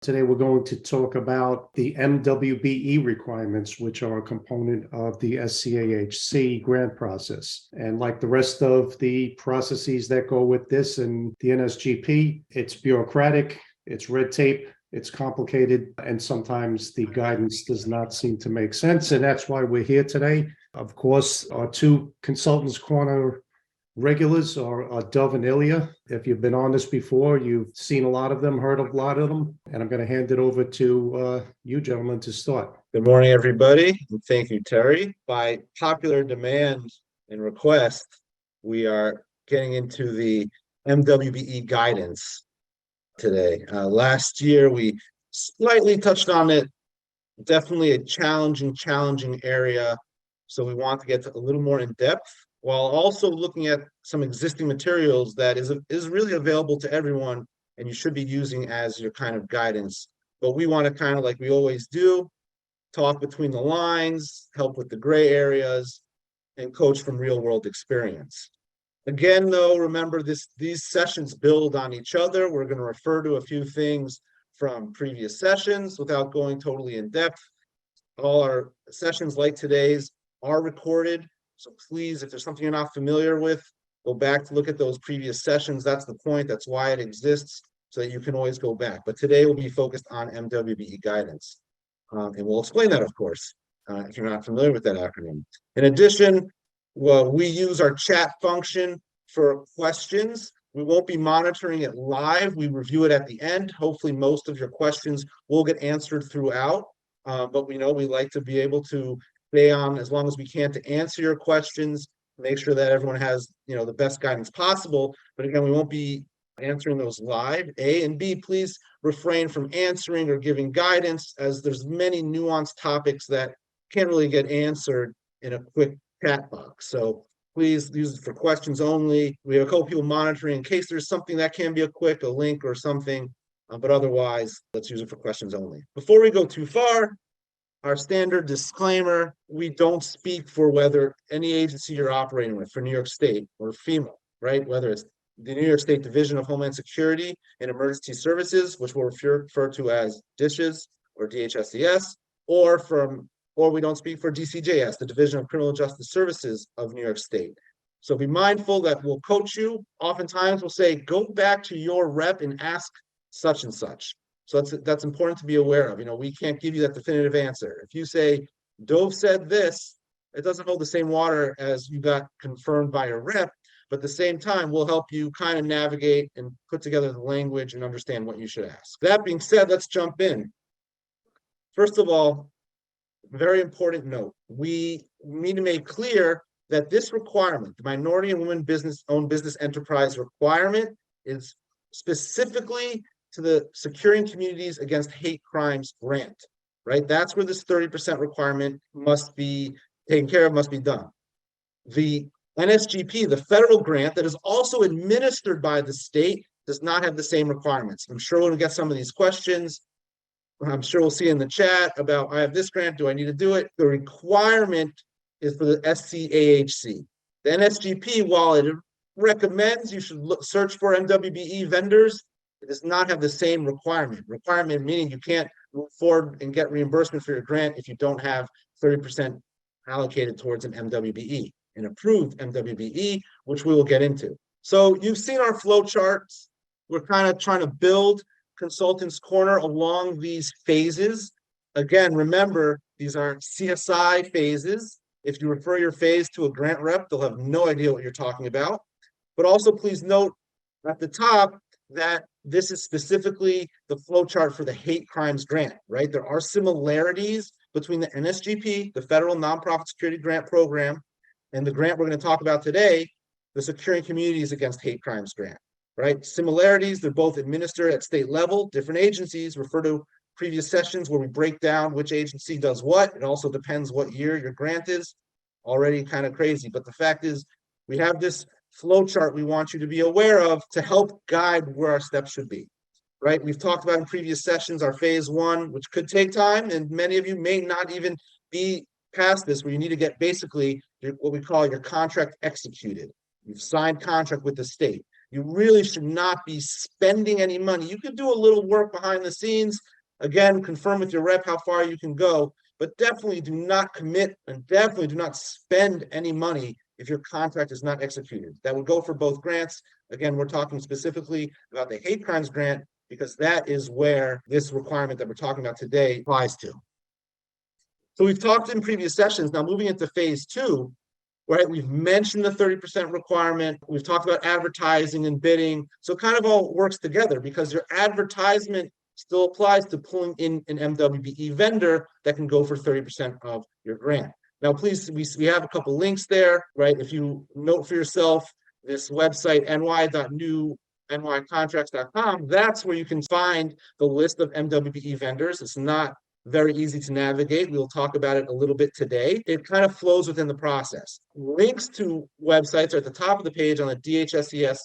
Today, we're going to talk about the MWBE requirements, which are a component of the SCAHC grant process. And like the rest of the processes that go with this and the NSGP, it's bureaucratic, it's red tape, it's complicated, and sometimes the guidance does not seem to make sense. And that's why we're here today. Of course, our two Consultants Corner regulars are Dove and Ilya. If you've been on this before, you've seen a lot of them, heard a lot of them, and I'm going to hand it over to you gentlemen to start. Good morning, everybody, and thank you, Terry. By popular demand and request, we are getting into the MWBE guidance today. Last year, we slightly touched on it. Definitely a challenging area. So we want to get a little more in depth, while also looking at some existing materials that is really available to everyone and you should be using as your kind of guidance. But we want to kind of, like we always do, talk between the lines, help with the gray areas, and coach from real world experience. Again, though, remember these sessions build on each other. We're going to refer to a few things from previous sessions without going totally in depth. All our sessions like today's are recorded. So please, if there's something you're not familiar with, go back to look at those previous sessions. That's the point. That's why it exists, so that you can always go back. But today we'll be focused on MWBE guidance. And we'll explain that, of course, if you're not familiar with that acronym. In addition, we use our chat function for questions. We won't be monitoring it live. We review it at the end. Hopefully, most of your questions will get answered throughout. But we know we like to be able to stay on as long as we can to answer your questions, make sure that everyone has, the best guidance possible. But again, we won't be answering those live. A, and B, please refrain from answering or giving guidance, as there's many nuanced topics that can't really get answered in a quick chat box. So please use it for questions only. We have a couple people monitoring in case there's something that can be a link or something. But otherwise, let's use it for questions only. Before we go too far, our standard disclaimer: we don't speak for whether any agency you're operating with, for New York State or FEMA, right? Whether it's the New York State Division of Homeland Security and Emergency Services, which we'll refer to as DISHES or DHSES, or we don't speak for DCJS, the Division of Criminal Justice Services of New York State. So be mindful that we'll coach you. Oftentimes we'll say, go back to your rep and ask such and such. So that's important to be aware of. We can't give you that definitive answer. If you say, Dove said this, it doesn't hold the same water as you got confirmed by a rep, but at the same time, we'll help you kind of navigate and put together the language and understand what you should ask. That being said, let's jump in. First of all, very important note: we need to make clear that this requirement, the minority and women owned business enterprise requirement, is specifically to the Securing Communities Against Hate Crimes grant, right? That's where this 30% requirement must be taken care of, must be done. The NSGP, the federal grant that is also administered by the state, does not have the same requirements. I'm sure we'll get some of these questions. I'm sure we'll see in the chat about, I have this grant, do I need to do it? The requirement is for the SCAHC. The NSGP, while it recommends you should search for MWBE vendors, it does not have the same requirement. Requirement meaning you can't move forward and get reimbursement for your grant if you don't have 30% allocated towards an MWBE, an approved MWBE, which we will get into. So you've seen our flow charts. We're kind of trying to build Consultants Corner along these phases. Again, remember, these are CSI phases. If you refer your phase to a grant rep, they'll have no idea what you're talking about. But also please note at the top that this is specifically the flow chart for the hate crimes grant, right? There are similarities between the NSGP, the Federal Nonprofit Security Grant Program, and the grant we're going to talk about today, the Securing Communities Against Hate Crimes grant, right? Similarities, they're both administered at state level. Different agencies, refer to previous sessions where we break down which agency does what. It also depends what year your grant is. Already kind of crazy, but the fact is we have this flow chart we want you to be aware of to help guide where our steps should be, right? We've talked about in previous sessions our phase one, which could take time, and many of you may not even be past this, where you need to get basically what we call your contract executed. You've signed contract with the state. You really should not be spending any money. You could do a little work behind the scenes. Again, confirm with your rep how far you can go, but definitely do not commit and definitely do not spend any money if your contract is not executed. That would go for both grants. Again, we're talking specifically about the hate crimes grant because that is where this requirement that we're talking about today applies to. So we've talked in previous sessions. Now moving into phase two, right? We've mentioned the 30% requirement. We've talked about advertising and bidding. So it kind of all works together because your advertisement still applies to pulling in an MWBE vendor that can go for 30% of your grant. Now, please, we have a couple links there, right? If you note for yourself, this website, ny.newnycontracts.com, that's where you can find the list of MWBE vendors. It's not very easy to navigate. We'll talk about it a little bit today. It kind of flows within the process. Links to websites are at the top of the page on the DHSCS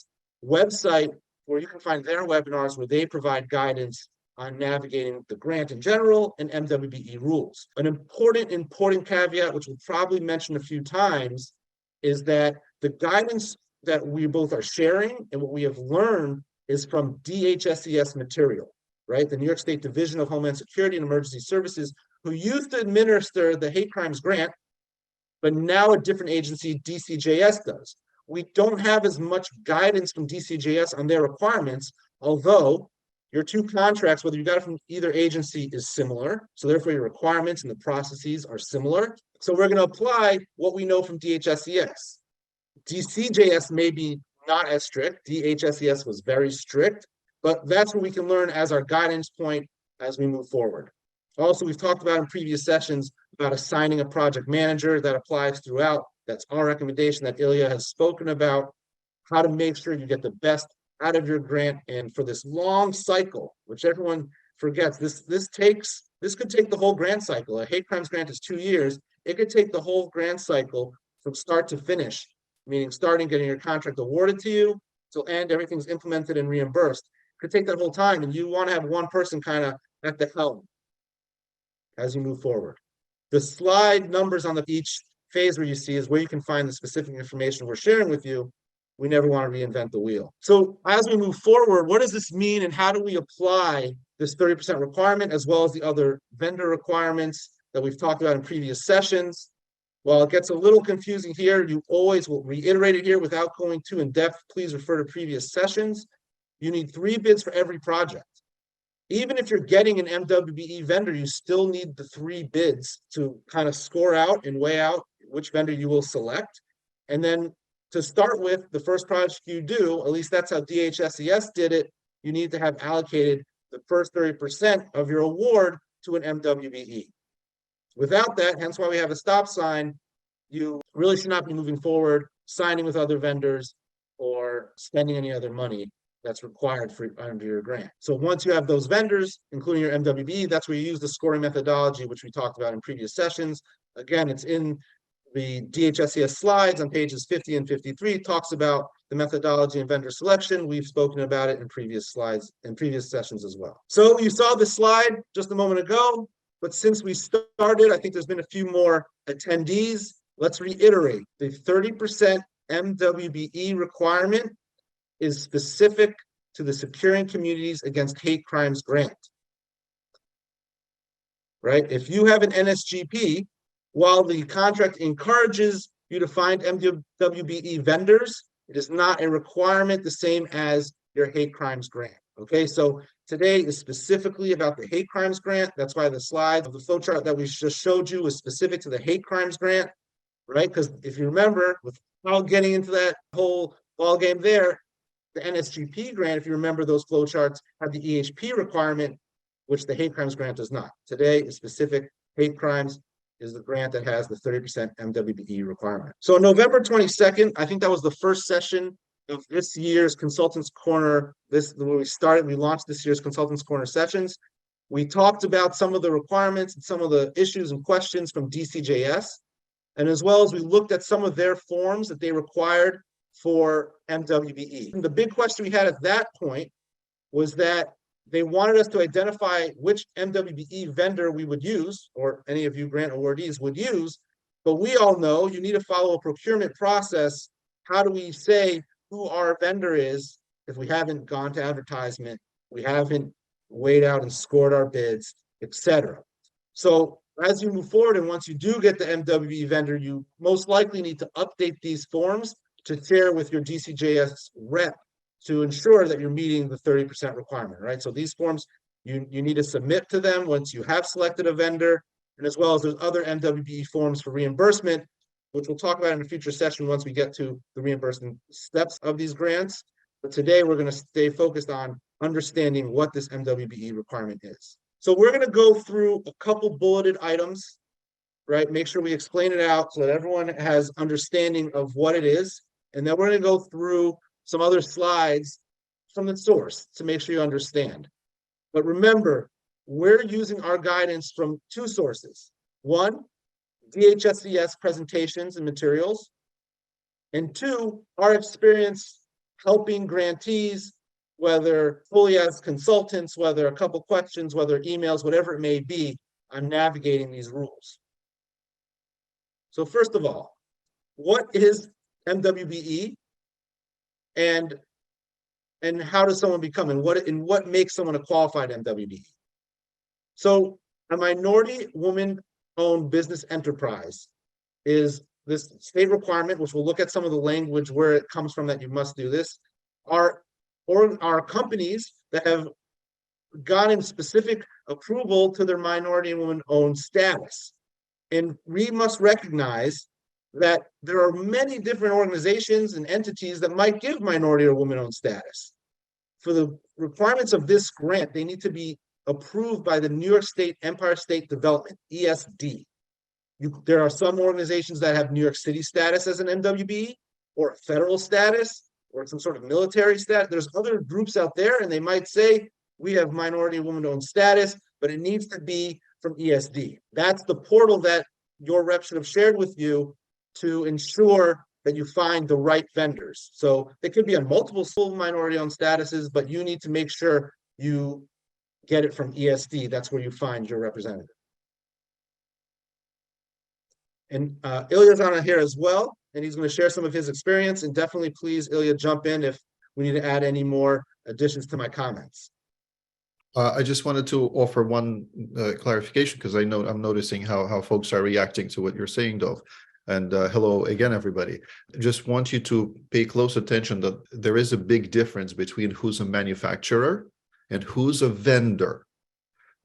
website, where you can find their webinars where they provide guidance on navigating the grant in general and MWBE rules. An important caveat, which we'll probably mention a few times, is that the guidance that we both are sharing and what we have learned is from DHSCS material, right? The New York State Division of Homeland Security and Emergency Services, who used to administer the hate crimes grant, but now a different agency, DCJS, does. We don't have as much guidance from DCJS on their requirements, although your two contracts, whether you got it from either agency, is similar. So therefore your requirements and the processes are similar. So we're going to apply what we know from DHSCS. DCJS may be not as strict. DHSCS was very strict, but that's what we can learn as our guidance point as we move forward. Also, we've talked about in previous sessions about assigning a project manager. That applies throughout. That's our recommendation that Ilya has spoken about, how to make sure you get the best out of your grant. And for this long cycle, which everyone forgets, this could take the whole grant cycle. A hate crimes grant is 2 years. It could take the whole grant cycle from start to finish, meaning starting getting your contract awarded to you till end, everything's implemented and reimbursed. It could take that whole time, and you want to have one person kind of at the helm as you move forward. The slide numbers on each phase where you see is where you can find the specific information we're sharing with you. We never want to reinvent the wheel. So as we move forward, what does this mean and how do we apply this 30% requirement as well as the other vendor requirements that we've talked about in previous sessions? While it gets a little confusing here, you always will reiterate it here without going too in depth. Please refer to previous sessions. You need 3 bids for every project. Even if you're getting an MWBE vendor, you still need the 3 bids to kind of score out and weigh out which vendor you will select. And then to start with, the first project you do, at least that's how DHSCS did it, you need to have allocated the first 30% of your award to an MWBE. Without that, hence why we have a stop sign, you really should not be moving forward, signing with other vendors, or spending any other money that's required for under your grant. So once you have those vendors, including your MWBE, that's where you use the scoring methodology, which we talked about in previous sessions. Again, it's in the DHSCS slides on pages 50 and 53. It talks about the methodology and vendor selection. We've spoken about it in previous slides and previous sessions as well. So you saw the slide just a moment ago, but since we started, I think there's been a few more attendees. Let's reiterate, the 30% MWBE requirement is specific to the Securing Communities Against Hate Crimes grant, right? If you have an NSGP, while the contract encourages you to find MWBE vendors, it is not a requirement the same as your hate crimes grant, okay? So today is specifically about the hate crimes grant. That's why the slide of the flowchart that we just showed you is specific to the hate crimes grant, right? Because if you remember, without getting into that whole ball game there, the NSGP grant, if you remember those flowcharts, have the EHP requirement, which the hate crimes grant does not. Today is specific hate crimes is the grant that has the 30% MWBE requirement. So on November 22nd, I think that was the first session of this year's Consultants Corner. When we launched this year's Consultants Corner sessions. We talked about some of the requirements and some of the issues and questions from DCJS. And as well as we looked at some of their forms that they required for MWBE. And the big question we had at that point was that they wanted us to identify which MWBE vendor we would use, or any of you grant awardees would use, but we all know you need to follow a procurement process. How do we say who our vendor is if we haven't gone to advertisement, we haven't weighed out and scored our bids, etc. So as you move forward, and once you do get the MWBE vendor, you most likely need to update these forms to share with your DCJS rep to ensure that you're meeting the 30% requirement, right? So these forms, you need to submit to them once you have selected a vendor, and as well as there's other MWBE forms for reimbursement, which we'll talk about in a future session once we get to the reimbursement steps of these grants. But today we're going to stay focused on understanding what this MWBE requirement is. So we're going to go through a couple bulleted items, right? Make sure we explain it out so that everyone has understanding of what it is. And then we're going to go through some other slides from the source to make sure you understand. But remember, we're using our guidance from two sources. One, DHSCS presentations and materials. And two, our experience helping grantees, whether fully as consultants, whether a couple questions, whether emails, whatever it may be, on navigating these rules. So first of all, what is MWBE, and how does someone become, and what makes someone a qualified MWBE? So a minority woman-owned business enterprise is this state requirement, which we'll look at some of the language where it comes from that you must do this, are companies that have gotten specific approval to their minority and woman-owned status. And we must recognize that there are many different organizations and entities that might give minority or woman-owned status. For the requirements of this grant, they need to be approved by the New York State Empire State Development, ESD. There are some organizations that have New York City status as an MWBE, or a federal status, or some sort of military status. There's other groups out there, and they might say, we have minority and woman-owned status, but it needs to be from ESD. That's the portal that your rep should have shared with you to ensure that you find the right vendors. So they could be on multiple minority-owned statuses, but you need to make sure you get it from ESD. That's where you find your representative. And Ilya's on here as well, and he's going to share some of his experience. And definitely, please, Ilya, jump in if we need to add any more additions to my comments. I just wanted to offer one clarification, because I'm noticing how folks are reacting to what you're saying, Dov. And hello again, everybody. Just want you to pay close attention that there is a big difference between who's a manufacturer and who's a vendor.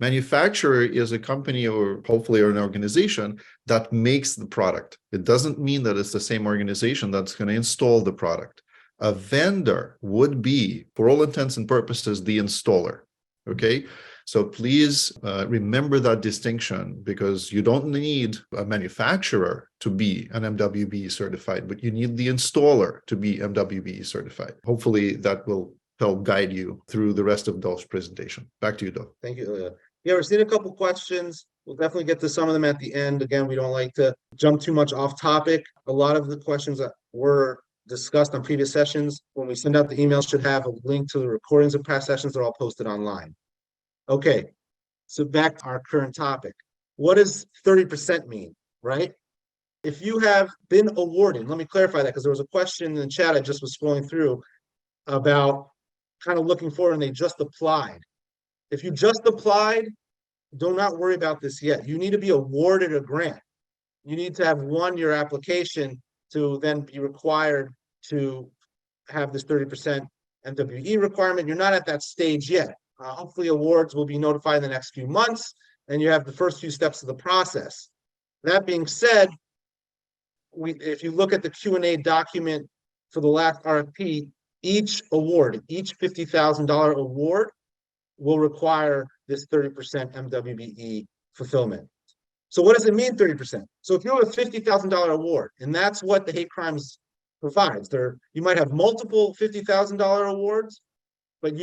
Manufacturer is a company, or hopefully an organization, that makes the product. It doesn't mean that it's the same organization that's going to install the product. A vendor would be, for all intents and purposes, the installer. Okay, so please remember that distinction, because you don't need a manufacturer to be an MWBE certified, but you need the installer to be MWBE certified. Hopefully that will help guide you through the rest of Dov's presentation. Back to you, Dov. Thank you, Ilya. Yeah, we're seeing a couple questions. We'll definitely get to some of them at the end. Again, we don't like to jump too much off topic. A lot of the questions that were discussed on previous sessions, when we send out the emails, should have a link to the recordings of past sessions. They're all posted online. Okay, so back to our current topic. What does 30% mean, right? If you have been awarded, let me clarify that, because there was a question in the chat I just was scrolling through about kind of looking forward and they just applied. If you just applied, do not worry about this yet. You need to be awarded a grant. You need to have won your application to then be required to have this 30% MWBE requirement. You're not at that stage yet. Hopefully awards will be notified in the next few months, and you have the first few steps of the process. That being said, if you look at the Q&A document for the last RFP, each award, each $50,000 award will require this 30% MWBE fulfillment. So what does it mean, 30%? So if you have a $50,000 award, and that's what the hate crimes provides, you might have multiple $50,000 awards, but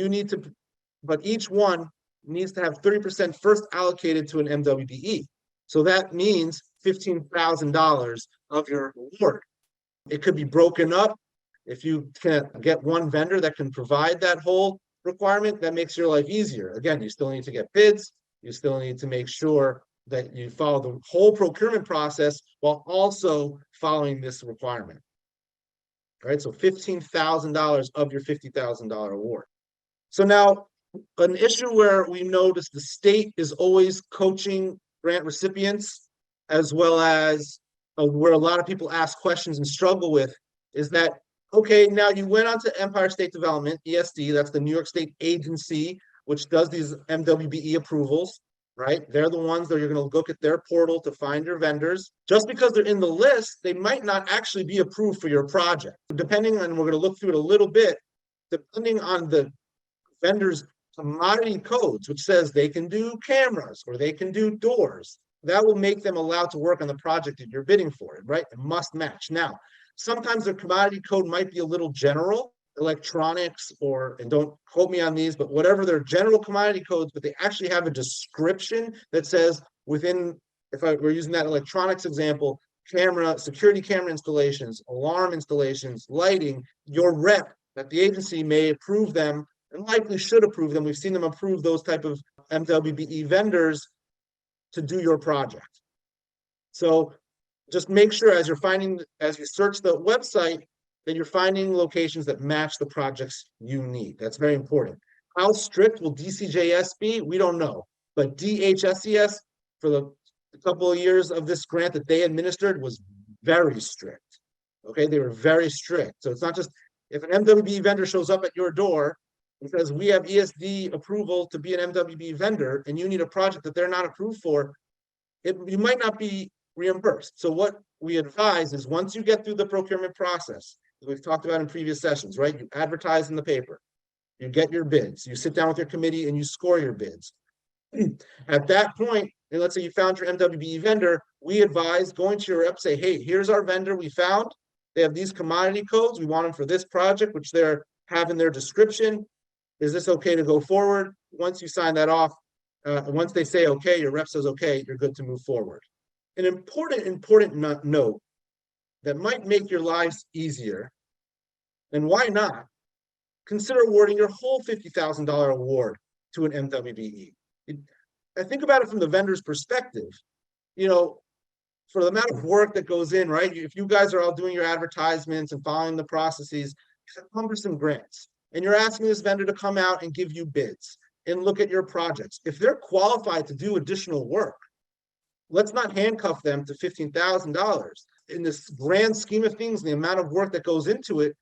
each one needs to have 30% first allocated to an MWBE. So that means $15,000 of your award. It could be broken up. If you can get one vendor that can provide that whole requirement, that makes your life easier. Again, you still need to get bids. You still need to make sure that you follow the whole procurement process while also following this requirement. right? So $15,000 of your $50,000 award. So now an issue where we notice the state is always coaching grant recipients, as well as where a lot of people ask questions and struggle with, is that, okay, now you went on to Empire State Development, ESD, that's the New York State agency, which does these MWBE approvals, right? They're the ones that you're going to look at their portal to find your vendors. Just because they're in the list, they might not actually be approved for your project. Depending on, we're going to look through it a little bit, depending on the vendor's commodity codes, which says they can do cameras or they can do doors, that will make them allowed to work on the project that you're bidding for, right? It must match. Now, sometimes their commodity code might be a little general, electronics, or, and don't quote me on these, but whatever their general commodity codes, but they actually have a description that says within, if we're using that electronics example, camera, security camera installations, alarm installations, lighting, your rep that the agency may approve them and likely should approve them. We've seen them approve those type of MWBE vendors to do your project. So just make sure as you search the website, that you're finding locations that match the projects you need. That's very important. How strict will DCJS be? We don't know. But DHSCS, for the couple of years of this grant that they administered, was very strict. Okay, they were very strict. So it's not just, if an MWBE vendor shows up at your door and says, we have ESD approval to be an MWBE vendor, and you need a project that they're not approved for, you might not be reimbursed. So what we advise is, once you get through the procurement process, as we've talked about in previous sessions, right? You advertise in the paper, you get your bids, you sit down with your committee and you score your bids. At that point, and let's say you found your MWBE vendor, we advise going to your rep, say, hey, here's our vendor we found. They have these commodity codes. We want them for this project, which they're have in their description. Is this okay to go forward? Once you sign that off, once they say okay, your rep says okay, you're good to move forward. An important note that might make your lives easier, and why not, consider awarding your whole $50,000 award to an MWBE. I think about it from the vendor's perspective. You know, for the amount of work that goes in, right? If you guys are all doing your advertisements and following the processes, it's cumbersome grants. And you're asking this vendor to come out and give you bids and look at your projects. If they're qualified to do additional work, let's not handcuff them to $15,000. In this grand scheme of things, the amount of work that goes into it,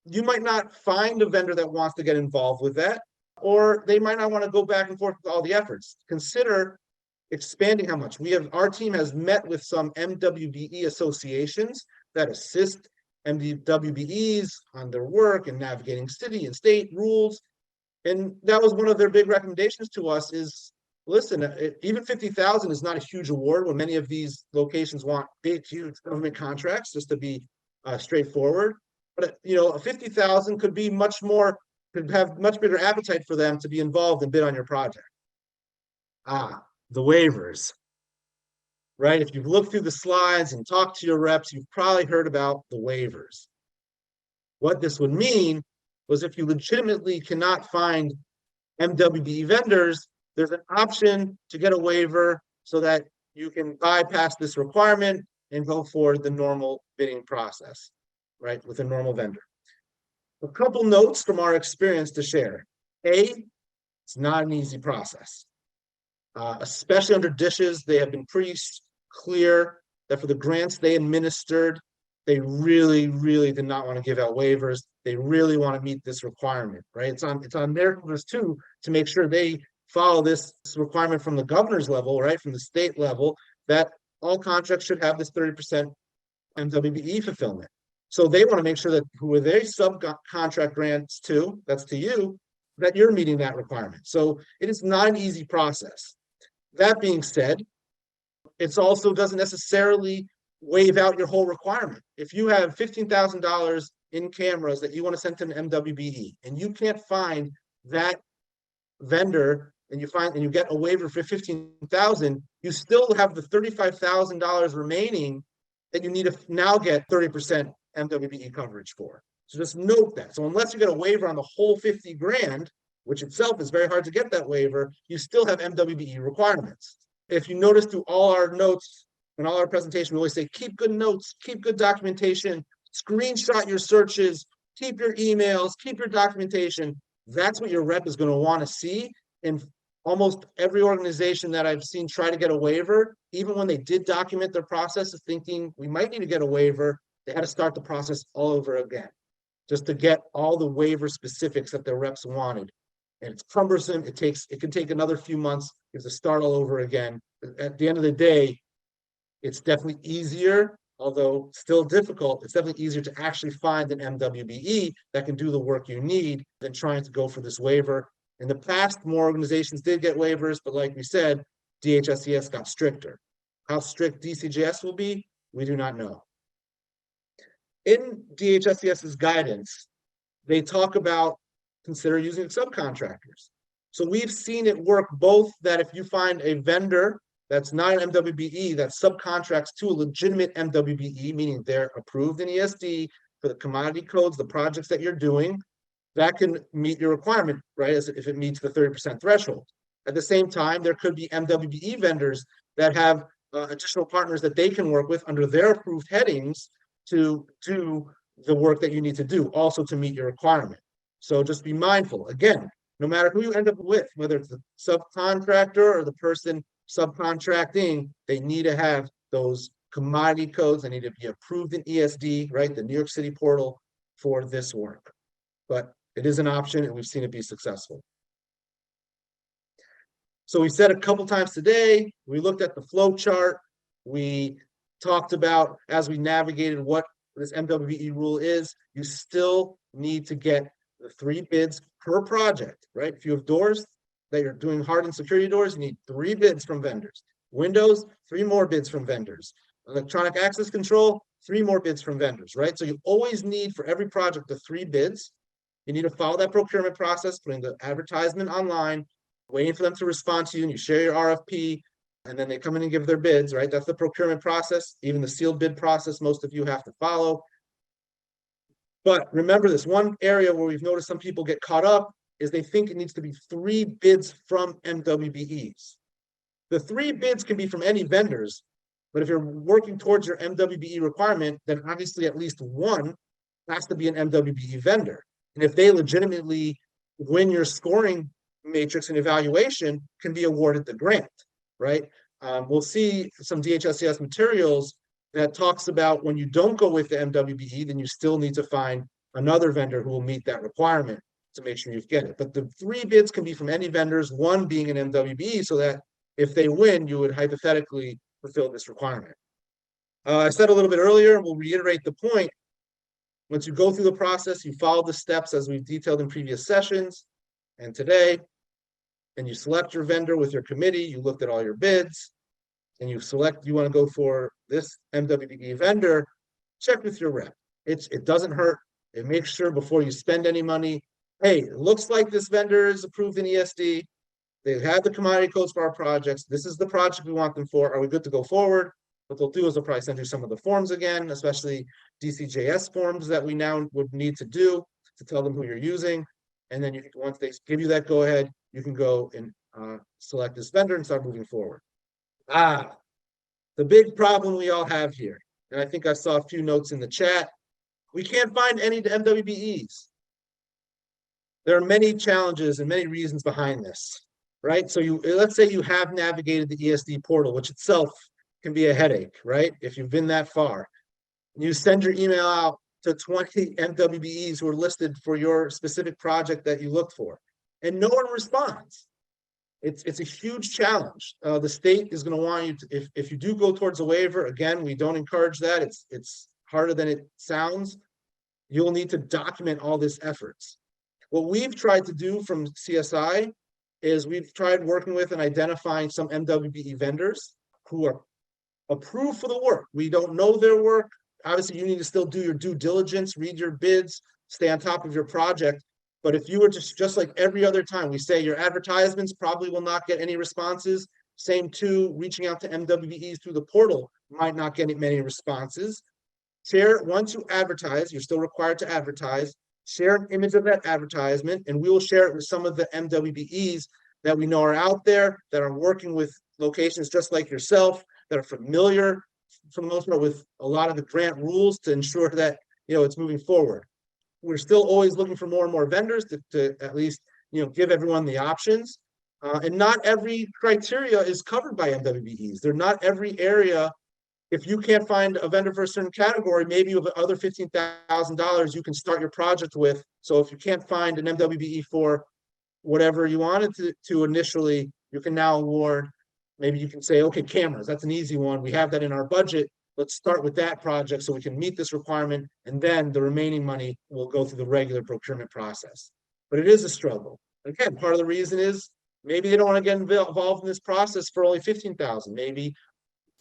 you might not find a vendor that wants to get involved with that, or they might not want to go back and forth with all the efforts. Consider expanding how much. Our team has met with some MWBE associations that assist MWBEs on their work and navigating city and state rules. And that was one of their big recommendations to us is, listen, even 50,000 is not a huge award when many of these locations want big, huge government contracts, just to be straightforward. But, you know, 50,000 could be much more, could have much bigger appetite for them to be involved and bid on your project. The waivers, right? If you've looked through the slides and talked to your reps, you've probably heard about the waivers. What this would mean was, if you legitimately cannot find MWBE vendors, there's an option to get a waiver so that you can bypass this requirement and go for the normal bidding process, right, with a normal vendor. A couple notes from our experience to share. It's not an easy process, especially under dishes. They have been pretty clear that for the grants they administered, they really, really did not want to give out waivers. They really want to meet this requirement, right? It's on their shoulders too, to make sure they follow this requirement from the governor's level, right, from the state level, that all contracts should have this 30% MWBE fulfillment. So they want to make sure that who they subcontract grants to, that's to you, that you're meeting that requirement. So it is not an easy process. That being said, it also doesn't necessarily waive out your whole requirement. If you have $15,000 in cameras that you want to send to an MWBE and you can't find that vendor, and you get a waiver for $15,000, you still have the $35,000 remaining that you need to now get 30% MWBE coverage for. So just note that. So unless you get a waiver on the whole 50 grand, which itself is very hard to get that waiver, you still have MWBE requirements. If you notice through all our notes and all our presentation, we always say, keep good notes, keep good documentation, screenshot your searches, keep your emails, keep your documentation. That's what your rep is going to want to see. And almost every organization that I've seen try to get a waiver, even when they did document their process of thinking we might need to get a waiver, they had to start the process all over again, just to get all the waiver specifics that their reps wanted. And it's cumbersome. It can take another few months. You have to start all over again. At the end of the day, it's definitely easier, although still difficult. It's definitely easier to actually find an MWBE that can do the work you need than trying to go for this waiver. In the past, more organizations did get waivers, but like we said, DHSCS got stricter. How strict DCJS will be, we do not know. In DHSCS's guidance, they talk about consider using subcontractors. So we've seen it work both that if you find a vendor that's not an MWBE that subcontracts to a legitimate MWBE, meaning they're approved in ESD for the commodity codes, the projects that you're doing, that can meet your requirement, right? As if it meets the 30% threshold. At the same time, there could be MWBE vendors that have additional partners that they can work with under their approved headings to do the work that you need to do, also to meet your requirement. So just be mindful. Again, no matter who you end up with, whether it's the subcontractor or the person subcontracting, they need to have those commodity codes. They need to be approved in ESD, right? The New York City portal for this work. But it is an option, and we've seen it be successful. So we said a couple times today, we looked at the flow chart. We talked about, as we navigated what this MWBE rule is, you still need to get the 3 bids per project, right? If you have doors that you're doing hardened security doors, you need 3 bids from vendors. Windows, 3 more bids from vendors. Electronic access control, 3 more bids from vendors, right? So you always need, for every project, the 3 bids. You need to follow that procurement process, putting the advertisement online, waiting for them to respond to you, and you share your RFP, and then they come in and give their bids, right? That's the procurement process. Even the sealed bid process, most of you have to follow. But remember this, one area where we've noticed some people get caught up is they think it needs to be 3 bids from MWBEs. The 3 bids can be from any vendors, but if you're working towards your MWBE requirement, then obviously at least 1 has to be an MWBE vendor. And if they legitimately win your scoring matrix and evaluation, can be awarded the grant, right? We'll see some DHSCS materials that talks about when you don't go with the MWBE, then you still need to find another vendor who will meet that requirement to make sure you get it. But the 3 bids can be from any vendors, 1 being an MWBE, so that if they win, you would hypothetically fulfill this requirement. I said a little bit earlier, we'll reiterate the point. Once you go through the process, you follow the steps as we've detailed in previous sessions and today, and you select your vendor with your committee, you looked at all your bids, and you select, you want to go for this MWBE vendor, check with your rep. It doesn't hurt. It makes sure before you spend any money, hey, it looks like this vendor is approved in ESD. They have the commodity codes for our projects. This is the project we want them for. Are we good to go forward? What they'll do is they'll probably send you some of the forms again, especially DCJS forms that we now would need to do to tell them who you're using. And then once they give you that go ahead, you can go and select this vendor and start moving forward. The big problem we all have here, and I think I saw a few notes in the chat, we can't find any MWBEs. There are many challenges and many reasons behind this, right? So let's say you have navigated the ESD portal, which itself can be a headache, right? If you've been that far, you send your email out to 20 MWBEs who are listed for your specific project that you looked for, and no one responds. It's a huge challenge. The state is going to want you to, if you do go towards a waiver, again, we don't encourage that. It's harder than it sounds. You'll need to document all this efforts. What we've tried to do from CSI is we've tried working with and identifying some MWBE vendors who are approved for the work. We don't know their work. Obviously, you need to still do your due diligence, read your bids, stay on top of your project. But if you were just like every other time, we say your advertisements probably will not get any responses. Same too, reaching out to MWBEs through the portal might not get many responses. Share, once you advertise, you're still required to advertise, share an image of that advertisement, and we will share it with some of the MWBEs that we know are out there, that are working with locations just like yourself, that are familiar, for the most part, with a lot of the grant rules to ensure that it's moving forward. We're still always looking for more and more vendors to at least, give everyone the options. And not every criteria is covered by MWBEs. They're not every area. If you can't find a vendor for a certain category, maybe you have other $15,000 you can start your project with. So if you can't find an MWBE for whatever you wanted to initially, you can now award. Maybe you can say, okay, cameras, that's an easy one. We have that in our budget. Let's start with that project so we can meet this requirement. And then the remaining money will go through the regular procurement process. But it is a struggle. Again, part of the reason is maybe they don't want to get involved in this process for only $15,000. Maybe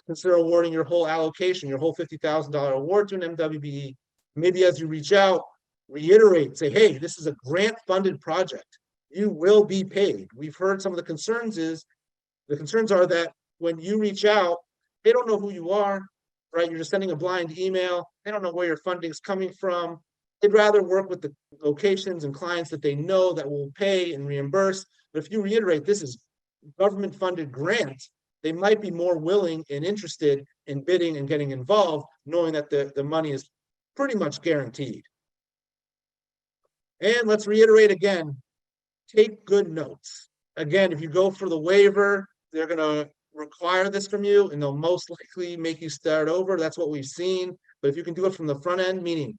consider awarding your whole allocation, your whole $50,000 award to an MWBE. Maybe as you reach out, reiterate, say, hey, this is a grant-funded project. You will be paid. We've heard some of the concerns are that when you reach out, they don't know who you are, right? You're just sending a blind email. They don't know where your funding is coming from. They'd rather work with the locations and clients that they know that will pay and reimburse. But if you reiterate, this is government-funded grant, they might be more willing and interested in bidding and getting involved, knowing that the money is pretty much guaranteed. And let's reiterate again, take good notes. Again, if you go for the waiver, they're going to require this from you, and they'll most likely make you start over. That's what we've seen. But if you can do it from the front end, meaning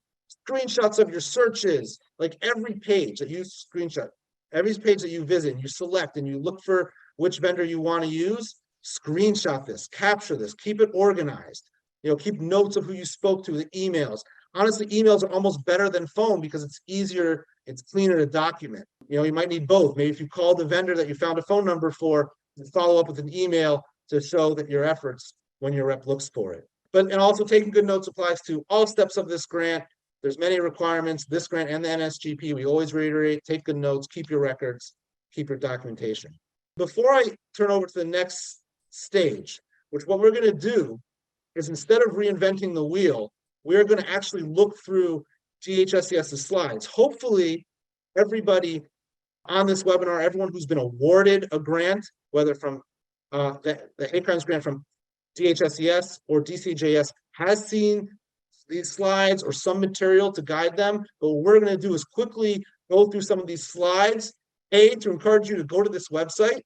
screenshots of your searches, like every page that you screenshot, every page that you visit, and you select and you look for which vendor you want to use, screenshot this, capture this, keep it organized. Keep notes of who you spoke to, the emails. Honestly, emails are almost better than phone because it's easier, it's cleaner to document. You might need both. Maybe if you call the vendor that you found a phone number for, follow up with an email to show that your efforts when your rep looks for it. And also taking good notes applies to all steps of this grant. There's many requirements, this grant and the NSGP. We always reiterate, take good notes, keep your records, keep your documentation. Before I turn over to the next stage, which what we're going to do is instead of reinventing the wheel, we're going to actually look through GHSCS's slides. Hopefully, everybody on this webinar, everyone who's been awarded a grant, whether from the hate crimes grant from DHSCS or DCJS, has seen these slides or some material to guide them. But what we're going to do is quickly go through some of these slides, A, to encourage you to go to this website,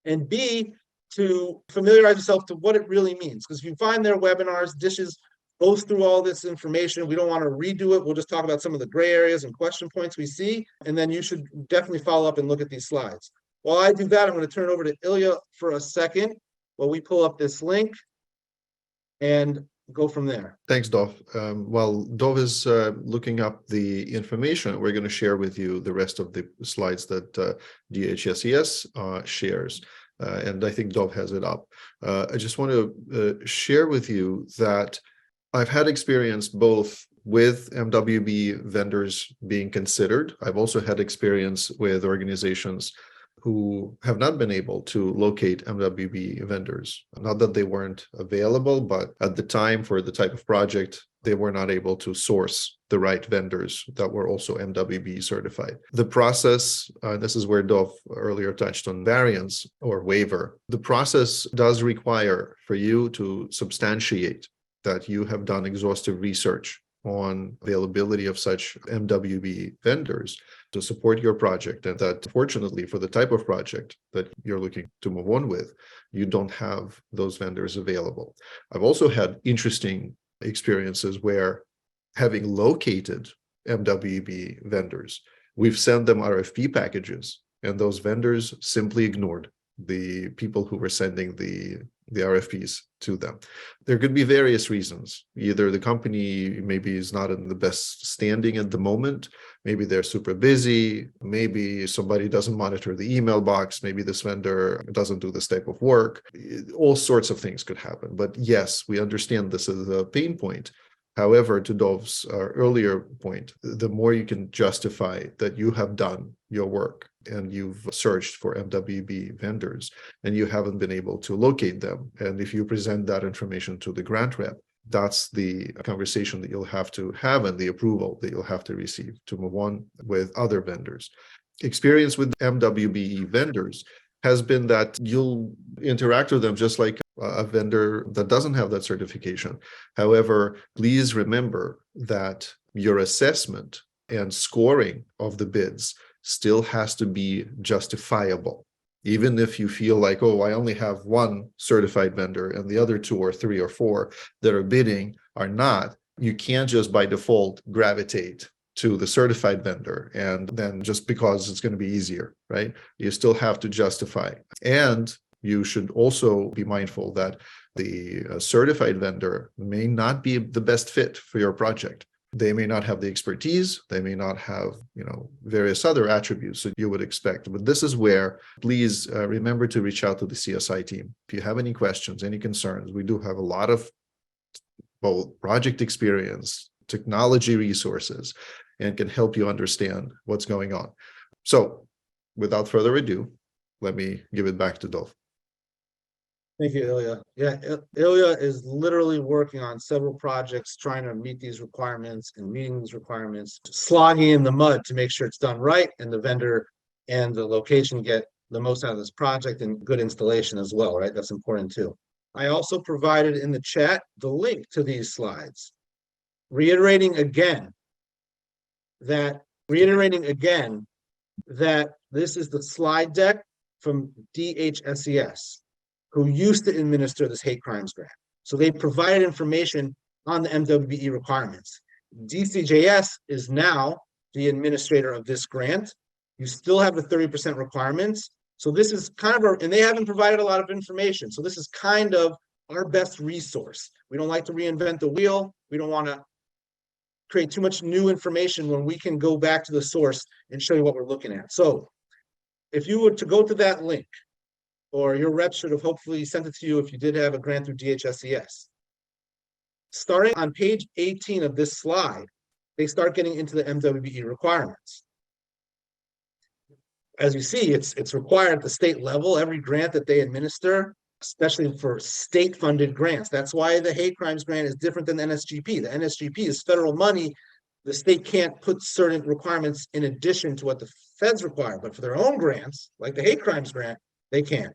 and B, to familiarize yourself to what it really means. Because if you find their webinars, Dishes goes through all this information. We don't want to redo it. We'll just talk about some of the gray areas and question points we see. And then you should definitely follow up and look at these slides. While I do that, I'm going to turn it over to Ilya for a second while we pull up this link and go from there. Thanks, Dov. While Dov is looking up the information, we're going to share with you the rest of the slides that DHSCS shares. And I think Dov has it up. I just want to share with you that I've had experience both with MWBE vendors being considered. I've also had experience with organizations who have not been able to locate MWBE vendors. Not that they weren't available, but at the time for the type of project, they were not able to source the right vendors that were also MWBE certified. The process, this is where Dov earlier touched on variance or waiver. The process does require for you to substantiate that you have done exhaustive research on availability of such MWBE vendors to support your project, and that fortunately for the type of project that you're looking to move on with, you don't have those vendors available. I've also had interesting experiences where, having located MWBE vendors, we've sent them RFP packages, and those vendors simply ignored the people who were sending the RFPs to them. There could be various reasons. Either the company maybe is not in the best standing at the moment, maybe they're super busy, maybe somebody doesn't monitor the email box, maybe this vendor doesn't do this type of work. All sorts of things could happen. But yes, we understand this is a pain point. However, to Dov's earlier point, the more you can justify that you have done your work and you've searched for MWBE vendors and you haven't been able to locate them, and if you present that information to the grant rep, that's the conversation that you'll have to have and the approval that you'll have to receive to move on with other vendors. Experience with MWBE vendors has been that you'll interact with them just like a vendor that doesn't have that certification. However, please remember that your assessment and scoring of the bids still has to be justifiable. Even if you feel like, oh, I only have one certified vendor and the other two or three or four that are bidding are not, you can't just by default gravitate to the certified vendor and then just because it's going to be easier, right? You still have to justify. And you should also be mindful that the certified vendor may not be the best fit for your project. They may not have the expertise. They may not have, various other attributes that you would expect. But this is where, please remember to reach out to the CSI team. If you have any questions, any concerns, we do have a lot of both project experience, technology resources, and can help you understand what's going on. So without further ado, let me give it back to Dov. Thank you, Ilya. Yeah, Ilya is literally working on several projects, trying to meet these requirements and meeting these requirements, slogging in the mud to make sure it's done right and the vendor and the location get the most out of this project and good installation as well, right? That's important too. I also provided in the chat the link to these slides, reiterating again that this is the slide deck from DHSES, who used to administer this hate crimes grant. So they provided information on the MWBE requirements. DCJS is now the administrator of this grant. You still have the 30% requirements. So this is kind of, and they haven't provided a lot of information. So this is kind of our best resource. We don't like to reinvent the wheel. We don't want to create too much new information when we can go back to the source and show you what we're looking at. So if you were to go to that link, or your rep should have hopefully sent it to you if you did have a grant through DHSES. Starting on page 18 of this slide, they start getting into the MWBE requirements. As you see, it's required at the state level, every grant that they administer, especially for state-funded grants. That's why the hate crimes grant is different than the NSGP. The NSGP is federal money. The state can't put certain requirements in addition to what the feds require, but for their own grants, like the hate crimes grant, they can.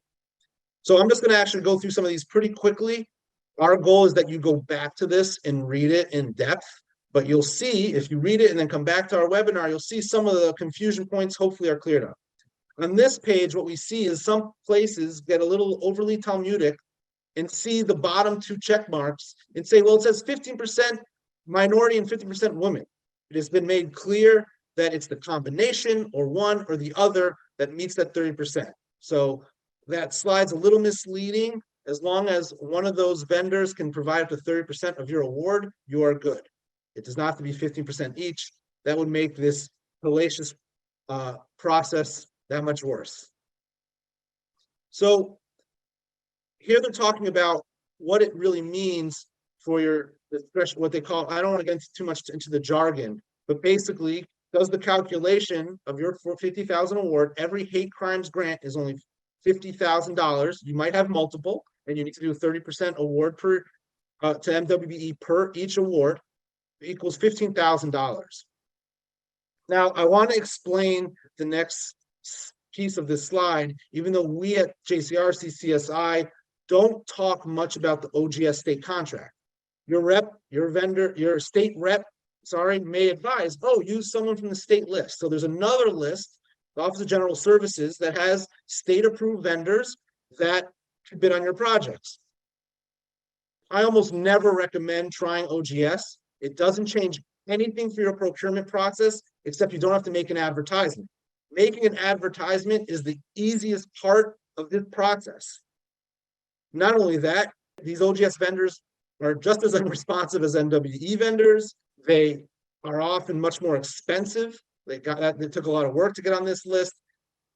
So I'm just going to actually go through some of these pretty quickly. Our goal is that you go back to this and read it in depth, but you'll see if you read it and then come back to our webinar, you'll see some of the confusion points hopefully are cleared up. On this page, what we see is some places get a little overly Talmudic and see the bottom two check marks and say, well, it says 15% minority and 50% women. It has been made clear that it's the combination or one or the other that meets that 30%. So that slide's a little misleading. As long as one of those vendors can provide up to 30% of your award, you are good. It does not have to be 15% each. That would make this hellacious process that much worse. So here they're talking about what it really means for your discretion, what they call, I don't want to get too much into the jargon, but basically, does the calculation of your $50,000 award, every hate crimes grant is only $50,000. You might have multiple, and you need to do a 30% award per to MWBE per each award, equals $15,000. Now, I want to explain the next piece of this slide, even though we at JCRC-CSI don't talk much about the OGS state contract. Your rep, your vendor, your state rep, may advise, oh, use someone from the state list. So there's another list, the Office of General Services, that has state-approved vendors that can bid on your projects. I almost never recommend trying OGS. It doesn't change anything for your procurement process, except you don't have to make an advertisement. Making an advertisement is the easiest part of this process. Not only that, these OGS vendors are just as unresponsive as MWBE vendors. They are often much more expensive. They took a lot of work to get on this list.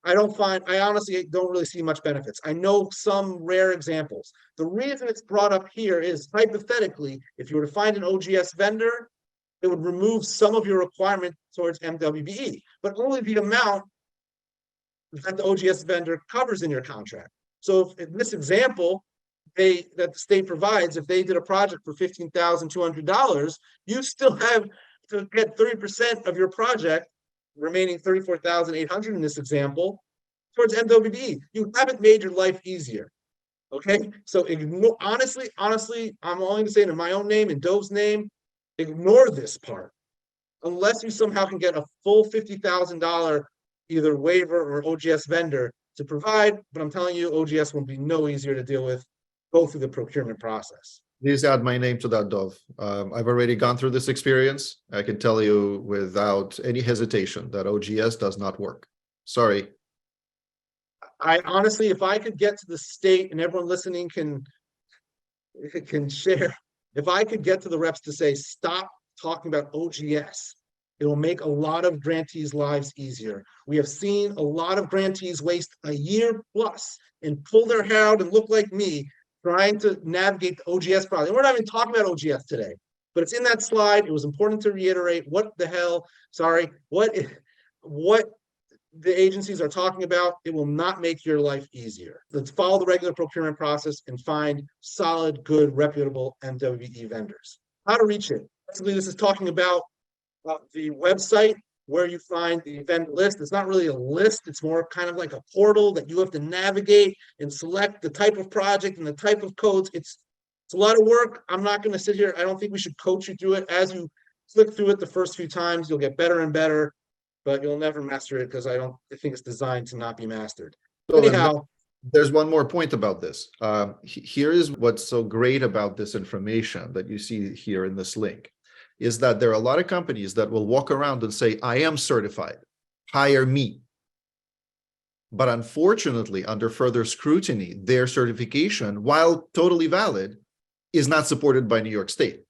I honestly don't really see much benefits. I know some rare examples. The reason it's brought up here is, hypothetically, if you were to find an OGS vendor, it would remove some of your requirement towards MWBE, but only the amount that the OGS vendor covers in your contract. So if in this example, that the state provides, if they did a project for $15,200, you still have to get 30% of your project, remaining $34,800 in this example, towards MWBE. You haven't made your life easier. Okay, so ignore, honestly, I'm only gonna say it in my own name and Dove's name, ignore this part. Unless you somehow can get a full $50,000 either waiver or OGS vendor to provide, but I'm telling you, OGS will be no easier to deal with, go through the procurement process. Please add my name to that, Dov. I've already gone through this experience. I can tell you without any hesitation that OGS does not work. Sorry. I honestly, if I could get to the state and everyone listening can share, if I could get to the reps to say, stop talking about OGS, it will make a lot of grantees' lives easier. We have seen a lot of grantees waste a year plus and pull their hair out and look like me trying to navigate the OGS process. And we're not even talking about OGS today, but it's in that slide. It was important to reiterate what the hell, sorry, what the agencies are talking about. It will not make your life easier. Let's follow the regular procurement process and find solid, good, reputable MWBE vendors. How to reach it. Basically, this is talking about the website where you find the event list. It's not really a list. It's more kind of like a portal that you have to navigate and select the type of project and the type of codes. It's a lot of work. I'm not going to sit here. I don't think we should coach you through it. As you flick through it the first few times, you'll get better and better, but you'll never master it because I think it's designed to not be mastered. So anyhow, there's one more point about this. Here is what's so great about this information that you see here in this link, is that there are a lot of companies that will walk around and say, I am certified, hire me. But unfortunately, under further scrutiny, their certification, while totally valid, is not supported by New York State.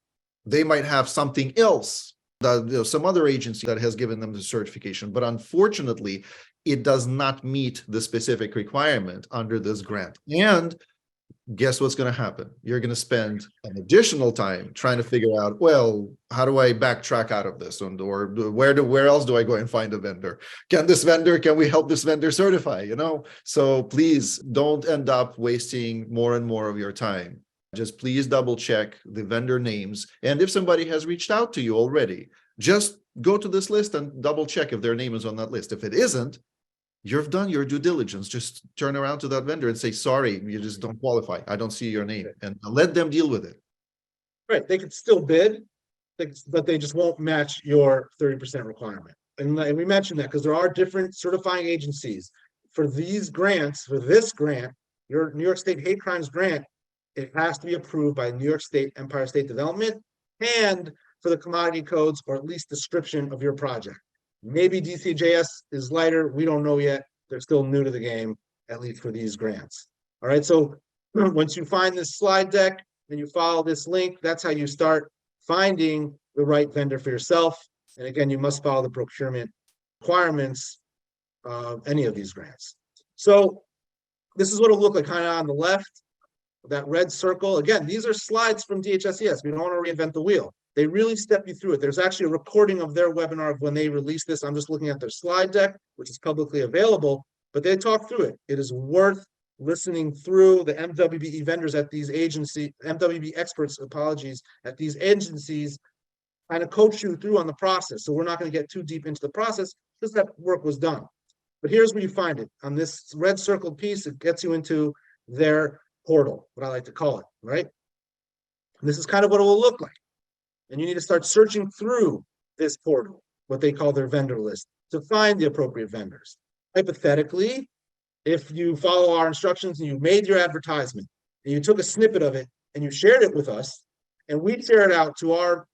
They might have something else, that, some other agency that has given them the certification, but unfortunately, it does not meet the specific requirement under this grant. And guess what's going to happen? You're going to spend an additional time trying to figure out, well, how do I backtrack out of this? And or where else do I go and find a vendor? Can we help this vendor certify? So please don't end up wasting more and more of your time. Just please double check the vendor names. And if somebody has reached out to you already, just go to this list and double check if their name is on that list. If it isn't, you've done your due diligence. Just turn around to that vendor and say, sorry, you just don't qualify. I don't see your name, and let them deal with it. right, they could still bid, but they just won't match your 30% requirement. And we mentioned that because there are different certifying agencies. For these grants, for this grant, your New York State hate crimes grant, it has to be approved by New York State Empire State Development and for the commodity codes, or at least description of your project. Maybe DCJS is lighter. We don't know yet. They're still new to the game, at least for these grants. All right. So once you find this slide deck and you follow this link, that's how you start finding the right vendor for yourself. And again, you must follow the procurement requirements of any of these grants. So this is what it'll look like kind of on the left, that red circle. Again, these are slides from DHSES. We don't want to reinvent the wheel. They really step you through it. There's actually a recording of their webinar of when they released this. I'm just looking at their slide deck, which is publicly available, but they talk through it. It is worth listening through. The MWBE vendors at these agencies, MWBE experts, apologies, at these agencies kind of coach you through on the process. So we're not going to get too deep into the process because that work was done. But here's where you find it. On this red circled piece, it gets you into their portal, what I like to call it, right? And this is kind of what it will look like. And you need to start searching through this portal, what they call their vendor list, to find the appropriate vendors. Hypothetically, if you follow our instructions and you made your advertisement and you took a snippet of it and you shared it with us, and we share it out to our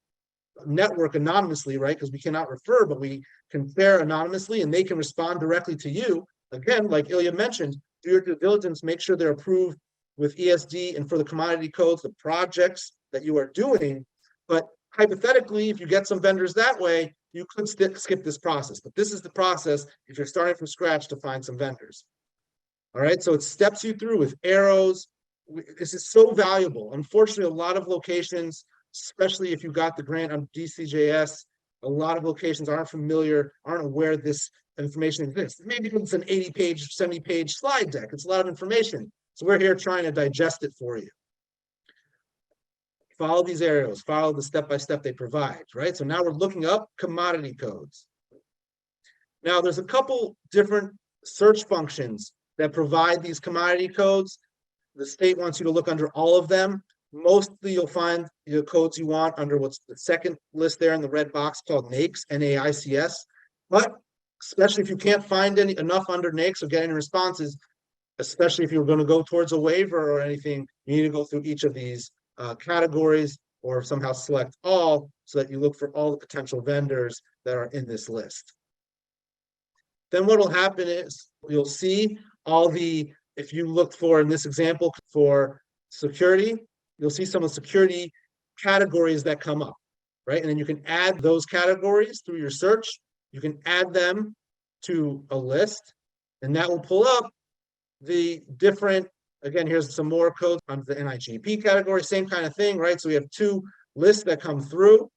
network anonymously, right? Because we cannot refer, but we can share anonymously and they can respond directly to you. Again, like Ilya mentioned, do your due diligence, make sure they're approved with ESD and for the commodity codes, the projects that you are doing. But hypothetically, if you get some vendors that way, you could skip this process. But this is the process if you're starting from scratch to find some vendors. All right, so it steps you through with arrows. This is so valuable. Unfortunately, a lot of locations, especially if you got the grant on DCJS, a lot of locations aren't familiar, aren't aware this information exists. Maybe it's an 80-page, 70-page slide deck. It's a lot of information. So we're here trying to digest it for you. Follow these arrows, follow the step-by-step they provide, right? So now we're looking up commodity codes. Now there's a couple different search functions that provide these commodity codes. the state wants you to look under all of them. Mostly you'll find the codes you want under what's the second list there in the red box called NAICS, N-A-I-C-S. But especially if you can't find enough under NAICS or get any responses, especially if you're going to go towards a waiver or anything, you need to go through each of these categories or somehow select all so that you look for all the potential vendors that are in this list. Then what will happen is you'll see all the, if you look for, in this example, for security, you'll see some of the security categories that come up, right? And then you can add those categories through your search. You can add them to a list, and that will pull up the different, again, here's some more codes on the NIGP category, same kind of thing, right? So we have two lists that come through.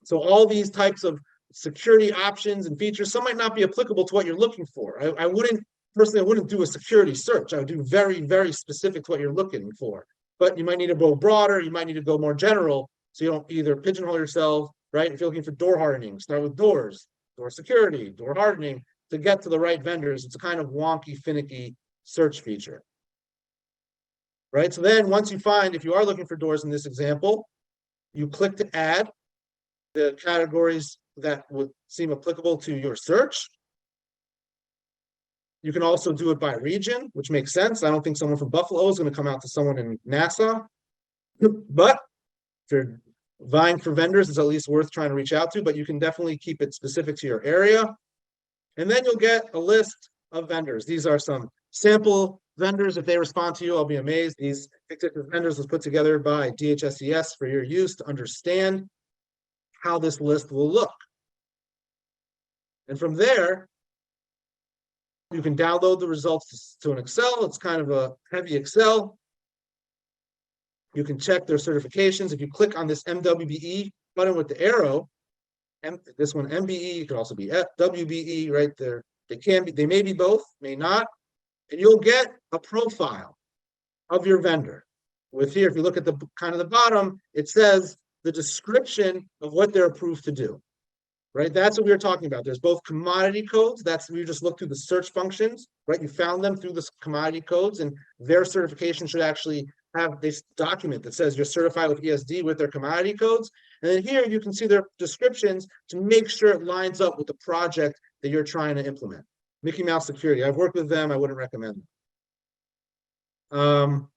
So all these types of security options and features, some might not be applicable to what you're looking for. I wouldn't, personally, I wouldn't do a security search. I would do very, very specific to what you're looking for. But you might need to go broader, you might need to go more general, so you don't either pigeonhole yourself, right? If you're looking for door hardening, start with doors, door security, door hardening, to get to the right vendors. It's a kind of wonky, finicky search feature, right? So then once you find, if you are looking for doors in this example, you click to add the categories that would seem applicable to your search. You can also do it by region, which makes sense. I don't think someone from Buffalo is going to come out to someone in Nassau, but if you're vying for vendors, it's at least worth trying to reach out to, but you can definitely keep it specific to your area. And then you'll get a list of vendors. These are some sample vendors. If they respond to you, I'll be amazed. These fictitious vendors was put together by DHSES for your use to understand how this list will look. And from there, you can download the results to an Excel. It's kind of a heavy Excel. You can check their certifications. If you click on this MWBE button with the arrow, and this one MBE, it could also be WBE right there. They may be both, may not. And you'll get a profile of your vendor. With here, if you look at the kind of the bottom, it says the description of what they're approved to do. Right, that's what we were talking about. There's both commodity codes. That's we just looked through the search functions, right? You found them through the commodity codes, and their certification should actually have this document that says you're certified with ESD with their commodity codes. And then here you can see their descriptions to make sure it lines up with the project that you're trying to implement. Mickey Mouse Security. I've worked with them. I wouldn't recommend them.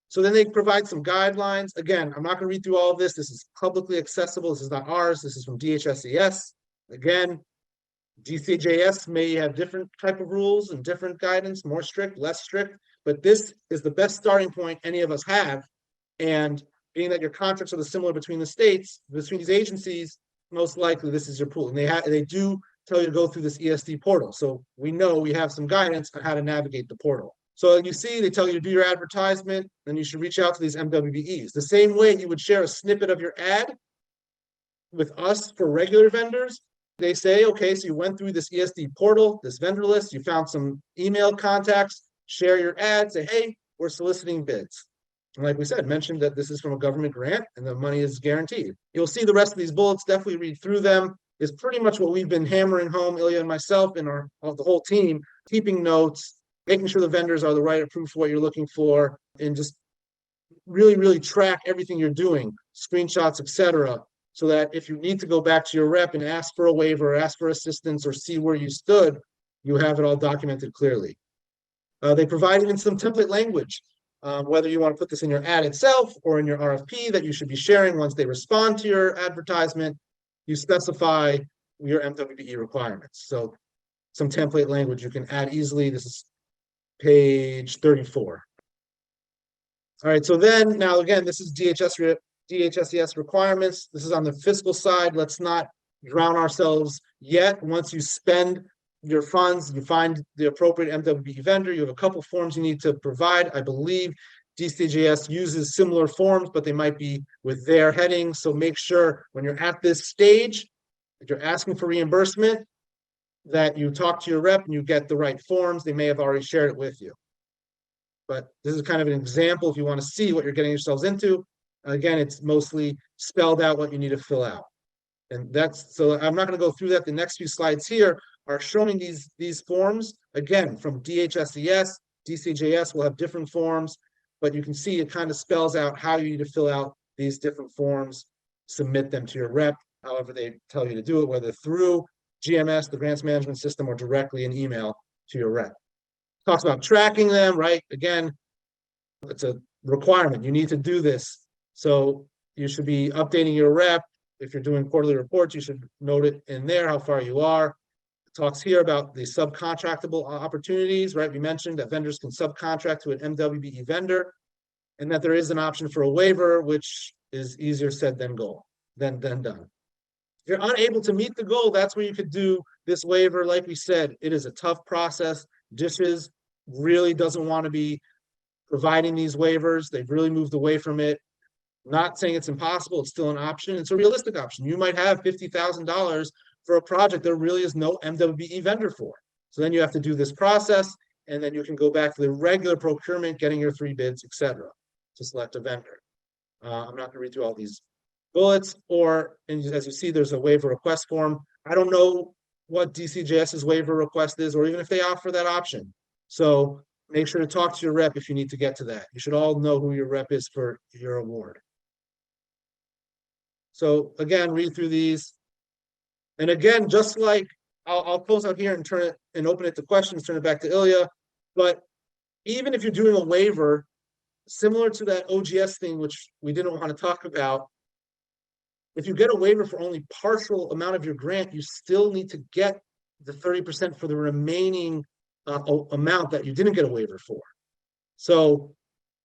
So then they provide some guidelines. Again, I'm not going to read through all of this. This is publicly accessible. This is not ours. This is from DHSES. Again, DCJS may have different type of rules and different guidance, more strict, less strict, but this is the best starting point any of us have. And being that your contracts are similar between the states, between these agencies, most likely this is your pool. And they do tell you to go through this ESD portal. So we know we have some guidance on how to navigate the portal. So you see, they tell you to do your advertisement, then you should reach out to these MWBEs. The same way you would share a snippet of your ad with us for regular vendors. They say, okay, so you went through this ESD portal, this vendor list, you found some email contacts, share your ad, say, hey, we're soliciting bids. And like we said, mention that this is from a government grant and the money is guaranteed. You'll see the rest of these bullets, definitely read through them. Is pretty much what we've been hammering home, Ilya and myself and the whole team, keeping notes, making sure the vendors are the right approved for what you're looking for, and just really, really track everything you're doing, screenshots, etc., so that if you need to go back to your rep and ask for a waiver, or ask for assistance, or see where you stood, you have it all documented clearly. They provide even some template language, whether you want to put this in your ad itself or in your RFP that you should be sharing once they respond to your advertisement. You specify your MWBE requirements. So some template language you can add easily. This is page 34. All right, so then now again, this is DHSES requirements. This is on the fiscal side. Let's not drown ourselves yet. Once you spend your funds, you find the appropriate MWBE vendor. You have a couple forms you need to provide. I believe DCJS uses similar forms, but they might be with their headings. So make sure when you're at this stage, if you're asking for reimbursement, that you talk to your rep and you get the right forms. They may have already shared it with you. But this is kind of an example if you want to see what you're getting yourselves into. Again, it's mostly spelled out what you need to fill out. And that's, so I'm not going to go through that. The next few slides here are showing these forms, again, from DHSES. DCJS will have different forms, but you can see it kind of spells out how you need to fill out these different forms, submit them to your rep, however they tell you to do it, whether through GMS, the grants management system, or directly in email to your rep. Talks about tracking them, right? Again, it's a requirement. You need to do this. So you should be updating your rep. If you're doing quarterly reports, you should note it in there how far you are. It talks here about the subcontractable opportunities, right? We mentioned that vendors can subcontract to an MWBE vendor, and that there is an option for a waiver, which is easier said than done. If you're unable to meet the goal, that's where you could do this waiver. Like we said, it is a tough process. Dishes really doesn't want to be providing these waivers. They've really moved away from it. Not saying it's impossible, it's still an option. It's a realistic option. You might have $50,000 for a project there really is no MWBE vendor for. So then you have to do this process, and then you can go back to the regular procurement, getting your 3 bids, etc., to select a vendor. I'm not going to read through all these bullets, and as you see, there's a waiver request form. I don't know what DCJS's waiver request is, or even if they offer that option. So make sure to talk to your rep if you need to get to that. You should all know who your rep is for your award. So again, read through these. And again, just like I'll close out here and turn it and open it to questions, turn it back to Ilya. But even if you're doing a waiver, similar to that OGS thing, which we didn't want to talk about, if you get a waiver for only partial amount of your grant, you still need to get the 30% for the remaining amount that you didn't get a waiver for. So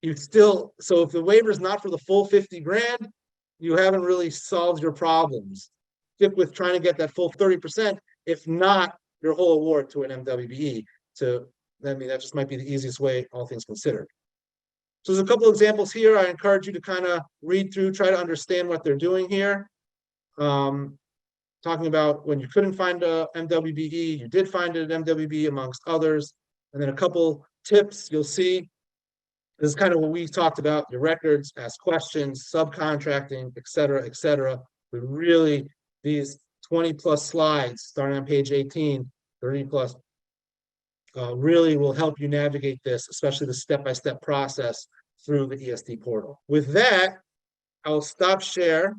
if the waiver is not for the full 50 grand, you haven't really solved your problems. Stick with trying to get that full 30%, if not your whole award to an MWBE. That just might be the easiest way, all things considered. So there's a couple of examples here. I encourage you to kind of read through, try to understand what they're doing here. Talking about when you couldn't find a MWBE, you did find an MWBE amongst others. And then a couple tips you'll see. This is kind of what we talked about, your records, ask questions, subcontracting, et cetera, but really these 20 plus slides starting on page 18, 30 plus, really will help you navigate this, especially the step-by-step process through the ESD portal. With that, I'll stop share,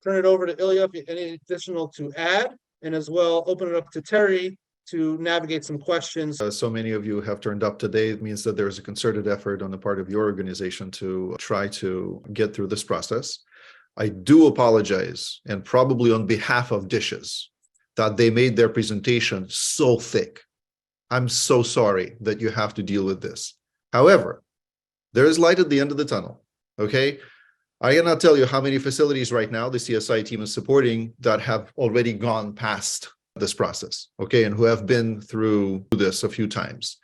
turn it over to Ilya if you have any additional to add, and as well open it up to Terry to navigate some questions. So many of you have turned up today. It means that there's a concerted effort on the part of your organization to try to get through this process. I do apologize, and probably on behalf of Dishes, that they made their presentation so thick. I'm so sorry that you have to deal with this. However, there is light at the end of the tunnel, okay? I cannot tell you how many facilities right now the CSI team is supporting that have already gone past this process, okay, and who have been through this a few times.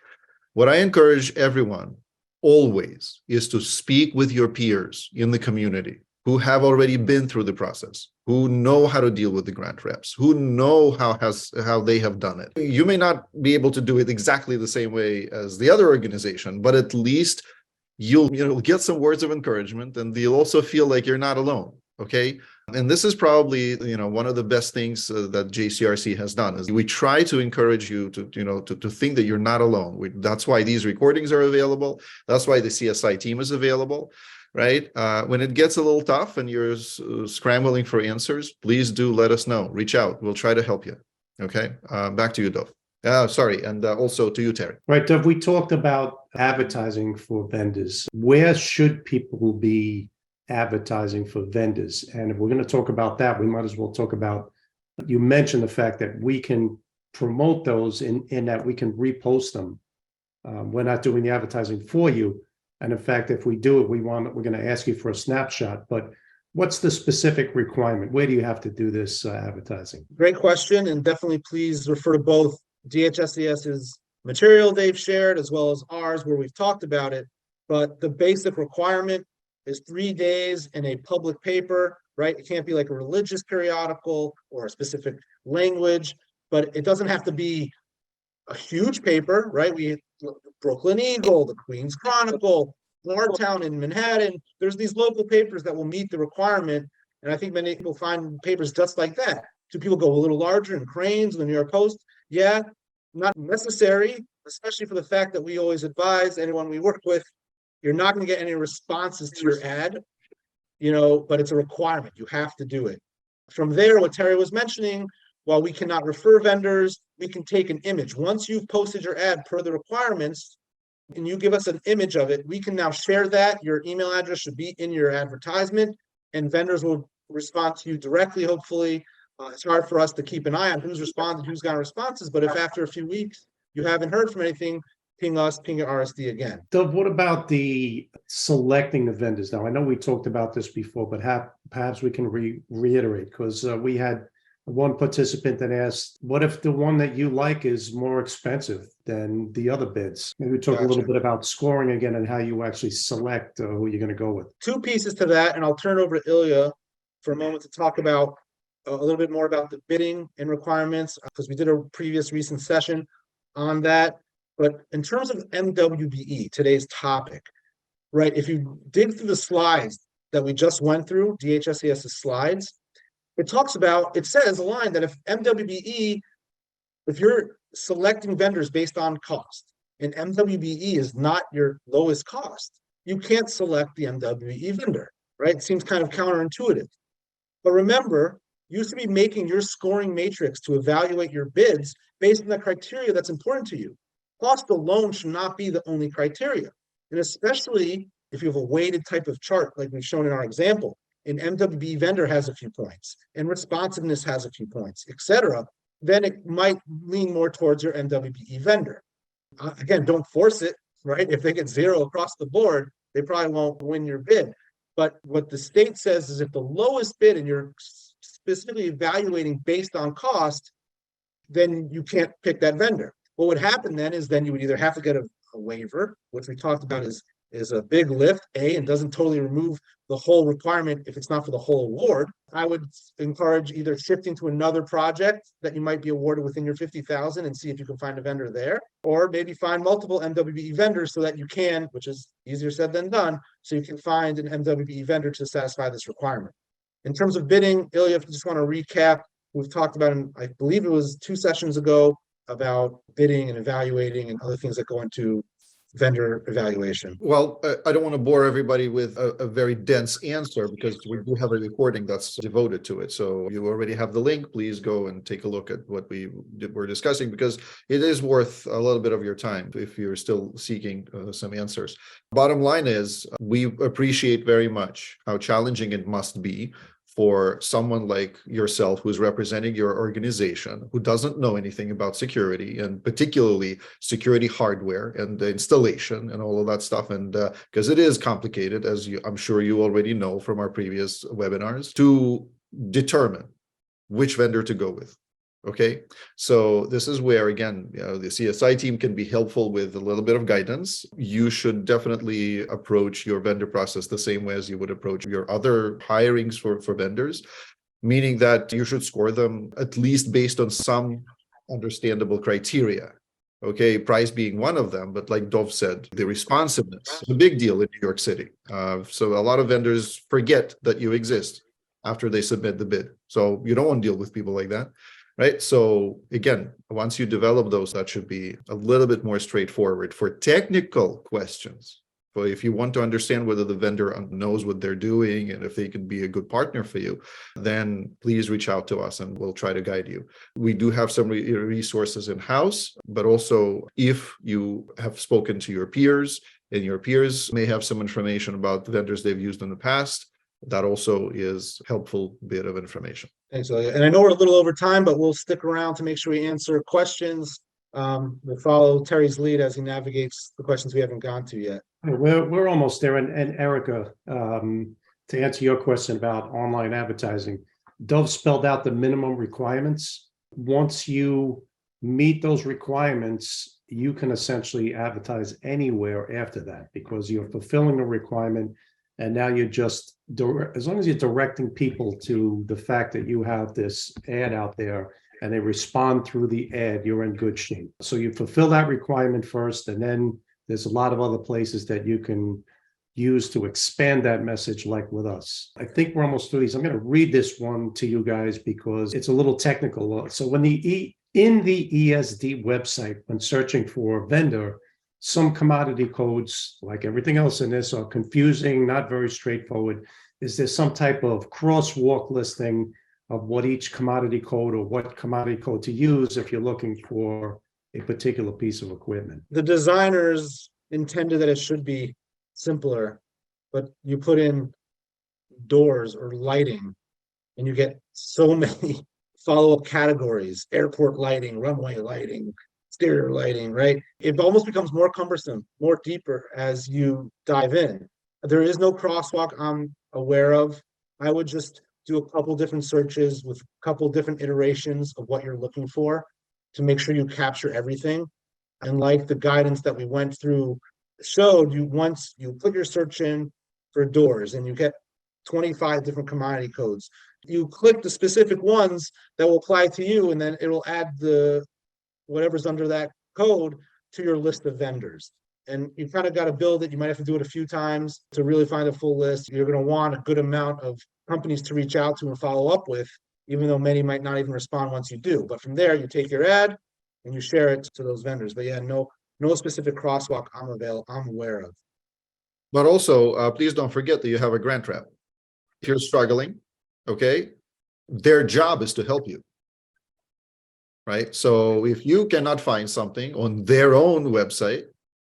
What I encourage everyone always is to speak with your peers in the community who have already been through the process, who know how to deal with the grant reps, who know how they have done it. You may not be able to do it exactly the same way as the other organization, but at least you'll get some words of encouragement, and you'll also feel like you're not alone. Okay, and this is probably one of the best things that JCRC has done is we try to encourage you to think that you're not alone. That's why these recordings are available. That's why the CSI team is available. Right? When it gets a little tough and you're scrambling for answers, please do let us know. Reach out. We'll try to help you. Okay. Back to you, Dov. Sorry. And also to you, Terry. Right, Dov, we talked about advertising for vendors. Where should people be advertising for vendors? And if we're going to talk about that, we might as well talk about, you mentioned the fact that we can promote those in that we can repost them. We're not doing the advertising for you. And in fact, if we do it, we're going to ask you for a snapshot. But what's the specific requirement? Where do you have to do this advertising? Great question. And definitely please refer to both DHSCS's material they've shared as well as ours where we've talked about it. But the basic requirement is 3 days in a public paper, right? It can't be like a religious periodical or a specific language, but it doesn't have to be a huge paper, right? Brooklyn Eagle, the Queens Chronicle, Bartown in Manhattan. There's these local papers that will meet the requirement. And I think many people find papers just like that. Do people go a little larger in Cranes, the New York Post? Yeah, not necessary, especially for the fact that we always advise anyone we work with, you're not going to get any responses to your ad, but it's a requirement. You have to do it. From there, what Terry was mentioning, while we cannot refer vendors, we can take an image. Once you've posted your ad per the requirements, and you give us an image of it, we can now share that. Your email address should be in your advertisement, and vendors will respond to you directly, hopefully. It's hard for us to keep an eye on who's responded, who's gotten responses, but if after a few weeks you haven't heard from anything, ping us, ping your RSD again. Dov, what about the selecting the vendors? Now, I know we talked about this before, but perhaps we can reiterate, because we had one participant that asked, what if the one that you like is more expensive than the other bids? Maybe we talk a little bit about scoring again and how you actually select who you're going to go with. Two pieces to that, and I'll turn over to Ilya for a moment to talk about a little bit more about the bidding and requirements, because we did a previous recent session on that. But in terms of MWBE, today's topic, right? If you dig through the slides that we just went through, DHSCS's slides, it says a line that if MWBE, if you're selecting vendors based on cost, and MWBE is not your lowest cost, you can't select the MWBE vendor, right? It seems kind of counterintuitive. But remember, you used to be making your scoring matrix to evaluate your bids based on the criteria that's important to you. Cost alone should not be the only criteria. And especially if you have a weighted type of chart, like we've shown in our example, an MWBE vendor has a few points, and responsiveness has a few points, etc., then it might lean more towards your MWBE vendor. Again, don't force it, right? If they get 0 across the board, they probably won't win your bid. But what the state says is if the lowest bid and you're specifically evaluating based on cost, then you can't pick that vendor. What would happen then is you would either have to get a waiver, which we talked about is a big lift, and doesn't totally remove the whole requirement if it's not for the whole award. I would encourage either shifting to another project that you might be awarded within your 50,000 and see if you can find a vendor there, or maybe find multiple MWBE vendors so that you can, which is easier said than done, so you can find an MWBE vendor to satisfy this requirement. In terms of bidding, Ilya, if you just want to recap, we've talked about, I believe it was 2 sessions ago, about bidding and evaluating and other things that go into vendor evaluation. Well, I don't want to bore everybody with a very dense answer, because we do have a recording that's devoted to it. So you already have the link. Please go and take a look at what we're discussing, because it is worth a little bit of your time if you're still seeking some answers. Bottom line is, we appreciate very much how challenging it must be for someone like yourself who's representing your organization, who doesn't know anything about security, and particularly security hardware and the installation and all of that stuff. And because it is complicated, as I'm sure you already know from our previous webinars, to determine which vendor to go with. Okay, so this is where, again, the CSI team can be helpful with a little bit of guidance. You should definitely approach your vendor process the same way as you would approach your other hirings for vendors, meaning that you should score them at least based on some understandable criteria. Okay, price being one of them, but like Dov said, the responsiveness is a big deal in New York City. So a lot of vendors forget that you exist after they submit the bid. So you don't want to deal with people like that. Right. So again, once you develop those, that should be a little bit more straightforward. For technical questions, but if you want to understand whether the vendor knows what they're doing and if they can be a good partner for you, then please reach out to us and we'll try to guide you. We do have some resources in-house, but also if you have spoken to your peers and your peers may have some information about the vendors they've used in the past, that also is a helpful bit of information. Thanks, Ilya. And I know we're a little over time, but we'll stick around to make sure we answer questions. We'll follow Terry's lead as he navigates the questions we haven't gone to yet. We're almost there. And Erica, to answer your question about online advertising, Dov spelled out the minimum requirements. Once you meet those requirements, you can essentially advertise anywhere after that, because you're fulfilling the requirement. And now you're just, as long as you're directing people to the fact that you have this ad out there and they respond through the ad, you're in good shape. So you fulfill that requirement first, and then there's a lot of other places that you can use to expand that message, like with us. I think we're almost through these. I'm going to read this one to you guys because it's a little technical. So when the In the ESD website, when searching for a vendor, some commodity codes, like everything else in this, are confusing, not very straightforward. Is there some type of crosswalk listing of what each commodity code or what commodity code to use if you're looking for a particular piece of equipment? The designers intended that it should be simpler, but you put in doors or lighting and you get so many follow-up categories: airport lighting, runway lighting, exterior lighting, right? It almost becomes more cumbersome, more deeper as you dive in. There is no crosswalk I'm aware of. I would just do a couple different searches with a couple different iterations of what you're looking for to make sure you capture everything. And like the guidance that we went through showed you, once you put your search in for doors and you get 25 different commodity codes, you click the specific ones that will apply to you, and then it'll add the whatever's under that code to your list of vendors. And you kind of got to build it. You might have to do it a few times to really find a full list. You're going to want a good amount of companies to reach out to and follow up with, even though many might not even respond once you do. But from there, you take your ad and you share it to those vendors. But yeah, no specific crosswalk I'm aware of. But also, please don't forget that you have a grant rep. If you're struggling, okay, their job is to help you, right? So if you cannot find something on their own website,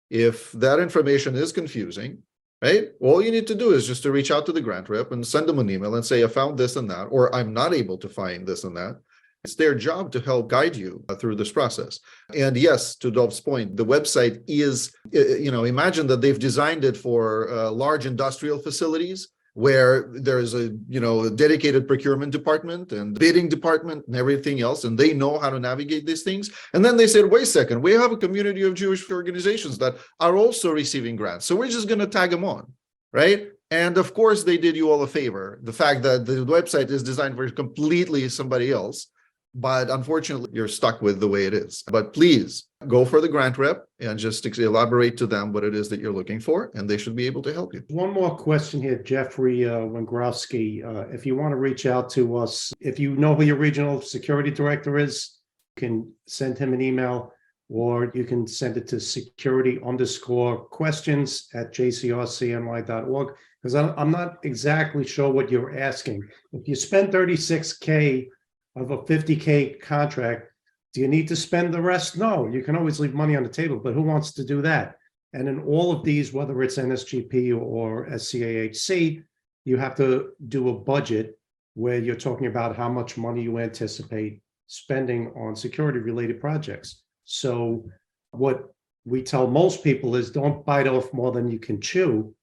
if that information is confusing, right, all you need to do is just to reach out to the grant rep and send them an email and say, I found this and that, or I'm not able to find this and that. It's their job to help guide you through this process. And yes, to Dov's point, the website is, imagine that they've designed it for large industrial facilities where there's a dedicated procurement department and bidding department and everything else, and they know how to navigate these things. And then they said, wait a second, we have a community of Jewish organizations that are also receiving grants, so we're just going to tag them on, right? And of course, they did you all a favor. The fact that the website is designed for completely somebody else, but unfortunately, you're stuck with the way it is. But please go for the grant rep and just elaborate to them what it is that you're looking for, and they should be able to help you. One more question here, Jeffrey Wengrowski. If you want to reach out to us, if you know who your regional security director is, you can send him an email, or you can send it to security_questions@jcrc-ny.org, because I'm not exactly sure what you're asking. If you spend $36K of a $50K contract, do you need to spend the rest? No, you can always leave money on the table, but who wants to do that? And in all of these, whether it's NSGP or SCAHC, you have to do a budget where you're talking about how much money you anticipate spending on security related projects. So what we tell most people is don't bite off more than you can chew.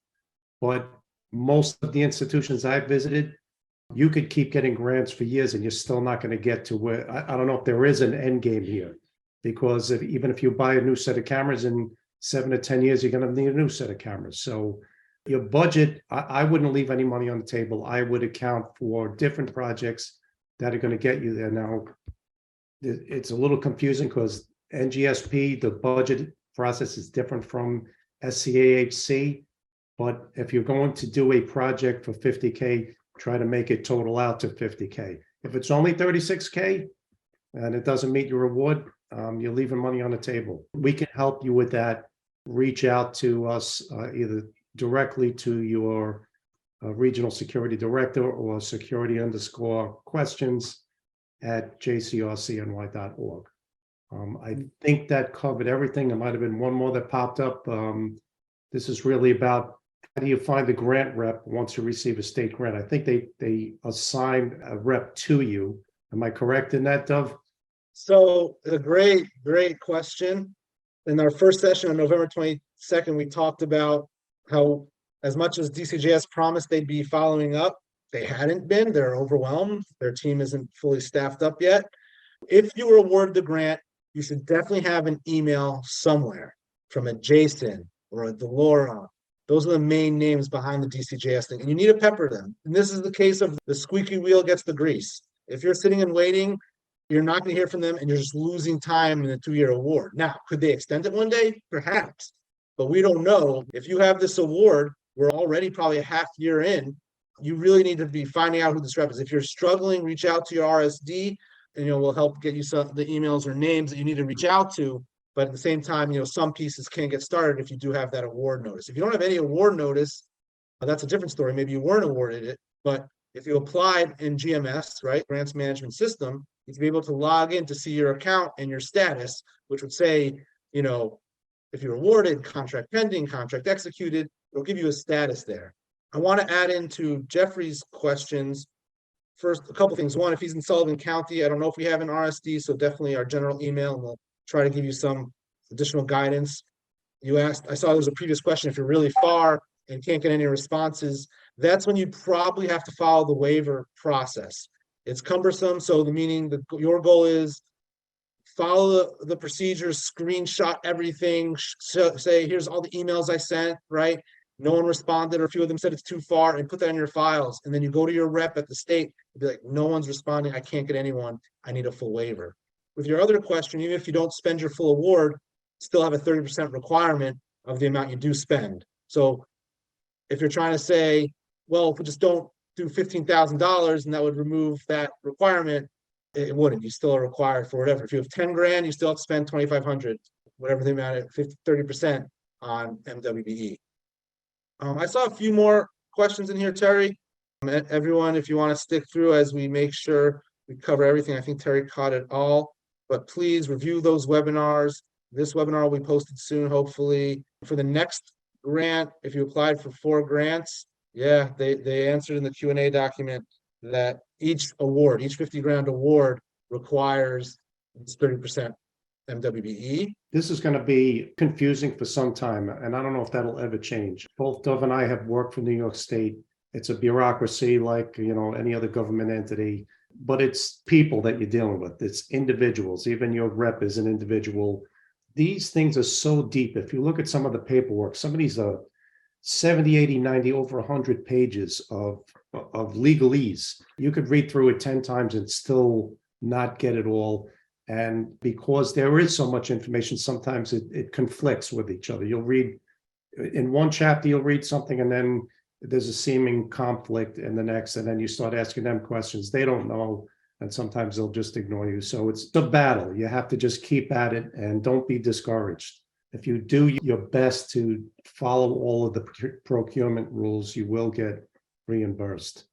But most of the institutions I've visited, you could keep getting grants for years and you're still not going to get to where, I don't know if there is an end game here, because even if you buy a new set of cameras in 7 to 10 years, you're going to need a new set of cameras. So your budget, I wouldn't leave any money on the table. I would account for different projects that are going to get you there. Now, it's a little confusing because NGSP, the budget process is different from SCAHC. But if you're going to do a project for $50K, try to make it total out to $50K. If it's only $36K and it doesn't meet your reward, you're leaving money on the table. We can help you with that. Reach out to us either directly to your regional security director or security_questions@jcrc-ny.org. I think that covered everything. There might have been one more that popped up. This is really about how do you find the grant rep once you receive a state grant? I think they assign a rep to you. Am I correct in that, Dov? So a great question. In our first session on November 22nd, we talked about how, as much as DCJS promised they'd be following up, they hadn't been. They're overwhelmed. Their team isn't fully staffed up yet. If you were awarded the grant, you should definitely have an email somewhere from a Jason or a Delora. Those are the main names behind the DCJS thing, and you need to pepper them. And this is the case of the squeaky wheel gets the grease. If you're sitting and waiting, you're not going to hear from them, and you're just losing time in a 2-year award. Now, could they extend it one day? Perhaps, but we don't know. If you have this award, we're already probably a half year in. You really need to be finding out who this rep is. If you're struggling, reach out to your RSD we'll help get you some the emails or names that you need to reach out to. But at the same time, some pieces can get started if you do have that award notice. If you don't have any award notice, that's a different story. Maybe you weren't awarded it, but if you applied in GMS, right, Grants Management System, you'd be able to log in to see your account and your status, which would say, if you're awarded, contract pending, contract executed, it'll give you a status there. I want to add into Jeffrey's questions. First, a couple things. One, if he's in Sullivan County, I don't know if we have an RSD, so definitely our general email, and we'll try to give you some additional guidance. You asked, I saw there was a previous question, if you're really far and can't get any responses, that's when you probably have to follow the waiver process. It's cumbersome, so meaning your goal is follow the procedures, screenshot everything, say, here's all the emails I sent, right? No one responded, or a few of them said it's too far, and put that in your files. And then you go to your rep at the state and be like, no one's responding, I can't get anyone, I need a full waiver. With your other question, even if you don't spend your full award, still have a 30% requirement of the amount you do spend. So if you're trying to say, well, if we just don't do $15,000 and that would remove that requirement, it wouldn't. You still are required for whatever. If you have 10 grand, you still have to spend 2,500, whatever the amount of 30% on MWBE. I saw a few more questions in here, Terry. Everyone, if you want to stick through as we make sure we cover everything, I think Terry caught it all, but please review those webinars. This webinar will be posted soon, hopefully. For the next grant, if you applied for 4 grants, yeah, they answered in the Q&A document that each 50 grand award requires 30% MWBE. This is going to be confusing for some time, and I don't know if that'll ever change. Both Dov and I have worked for New York State. It's a bureaucracy like, any other government entity, but it's people that you're dealing with. It's individuals. Even your rep is an individual. These things are so deep. If you look at some of the paperwork, some of these are 70, 80, 90, over 100 pages of legalese. You could read through it 10 times and still not get it all. And because there is so much information, sometimes it conflicts with each other. You'll read in one chapter, you'll read something, and then there's a seeming conflict in the next, and then you start asking them questions. They don't know, and sometimes they'll just ignore you. So it's a battle. You have to just keep at it and don't be discouraged. If you do your best to follow all of the procurement rules, you will get reimbursed.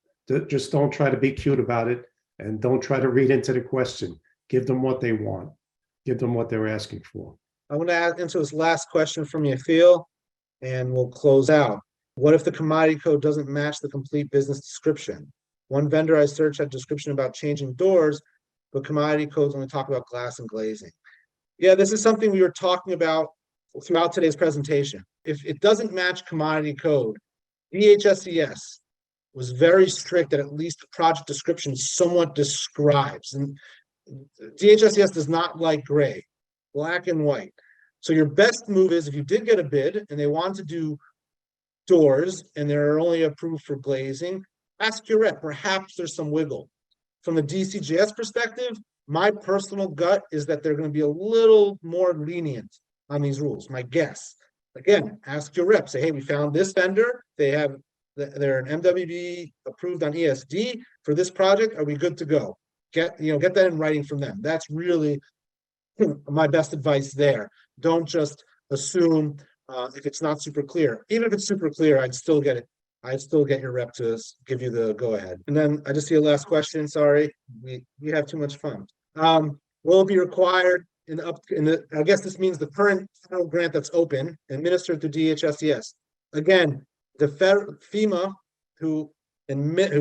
Just don't try to be cute about it, and don't try to read into the question. Give them what they want. Give them what they're asking for. I want to add into this last question from Yathil, and we'll close out. What if the commodity code doesn't match the complete business description? One vendor I searched had a description about changing doors, but commodity codes only talk about glass and glazing. Yeah, this is something we were talking about throughout today's presentation. If it doesn't match commodity code, DHSES was very strict that at least the project description somewhat describes. And DHSES does not like gray, black and white. So your best move is, if you did get a bid and they want to do doors and they're only approved for glazing, ask your rep. Perhaps there's some wiggle. From the DCGS perspective, my personal gut is that they're going to be a little more lenient on these rules. My guess. Again, ask your rep. Say, hey, we found this vendor. They're an MWBE approved on ESD for this project. Are we good to go? Get that in writing from them. That's really my best advice there. Don't just assume if it's not super clear. Even if it's super clear, I'd still get it. I'd still get your rep to give you the go ahead. And then I just see a last question. Sorry, we have too much fun. Will it be required I guess this means the current federal grant that's open, administered through DHSES. Again, the FEMA who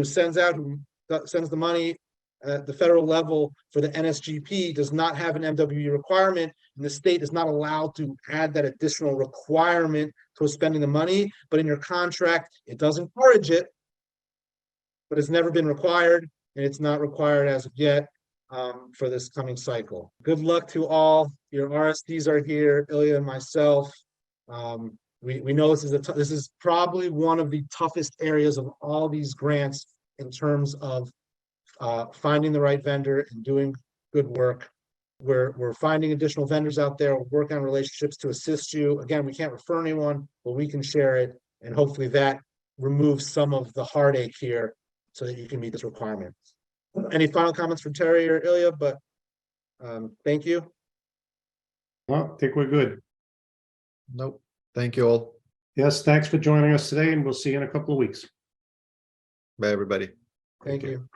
sends the money at the federal level for the NSGP does not have an MWBE requirement, and the state is not allowed to add that additional requirement to spending the money. But in your contract, it does encourage it, but it's never been required, and it's not required as of yet for this coming cycle. Good luck to all. Your RSDs are here, Ilya and myself. We know this is probably one of the toughest areas of all these grants in terms of finding the right vendor and doing good work. We're finding additional vendors out there. We're working on relationships to assist you. Again, we can't refer anyone, but we can share it, and hopefully that removes some of the heartache here so that you can meet this requirement. Any final comments from Terry or Ilya? But thank you. Well, I think we're good. Nope. Thank you all. Yes, thanks for joining us today, and we'll see you in a couple of weeks. Bye, everybody. Thank you.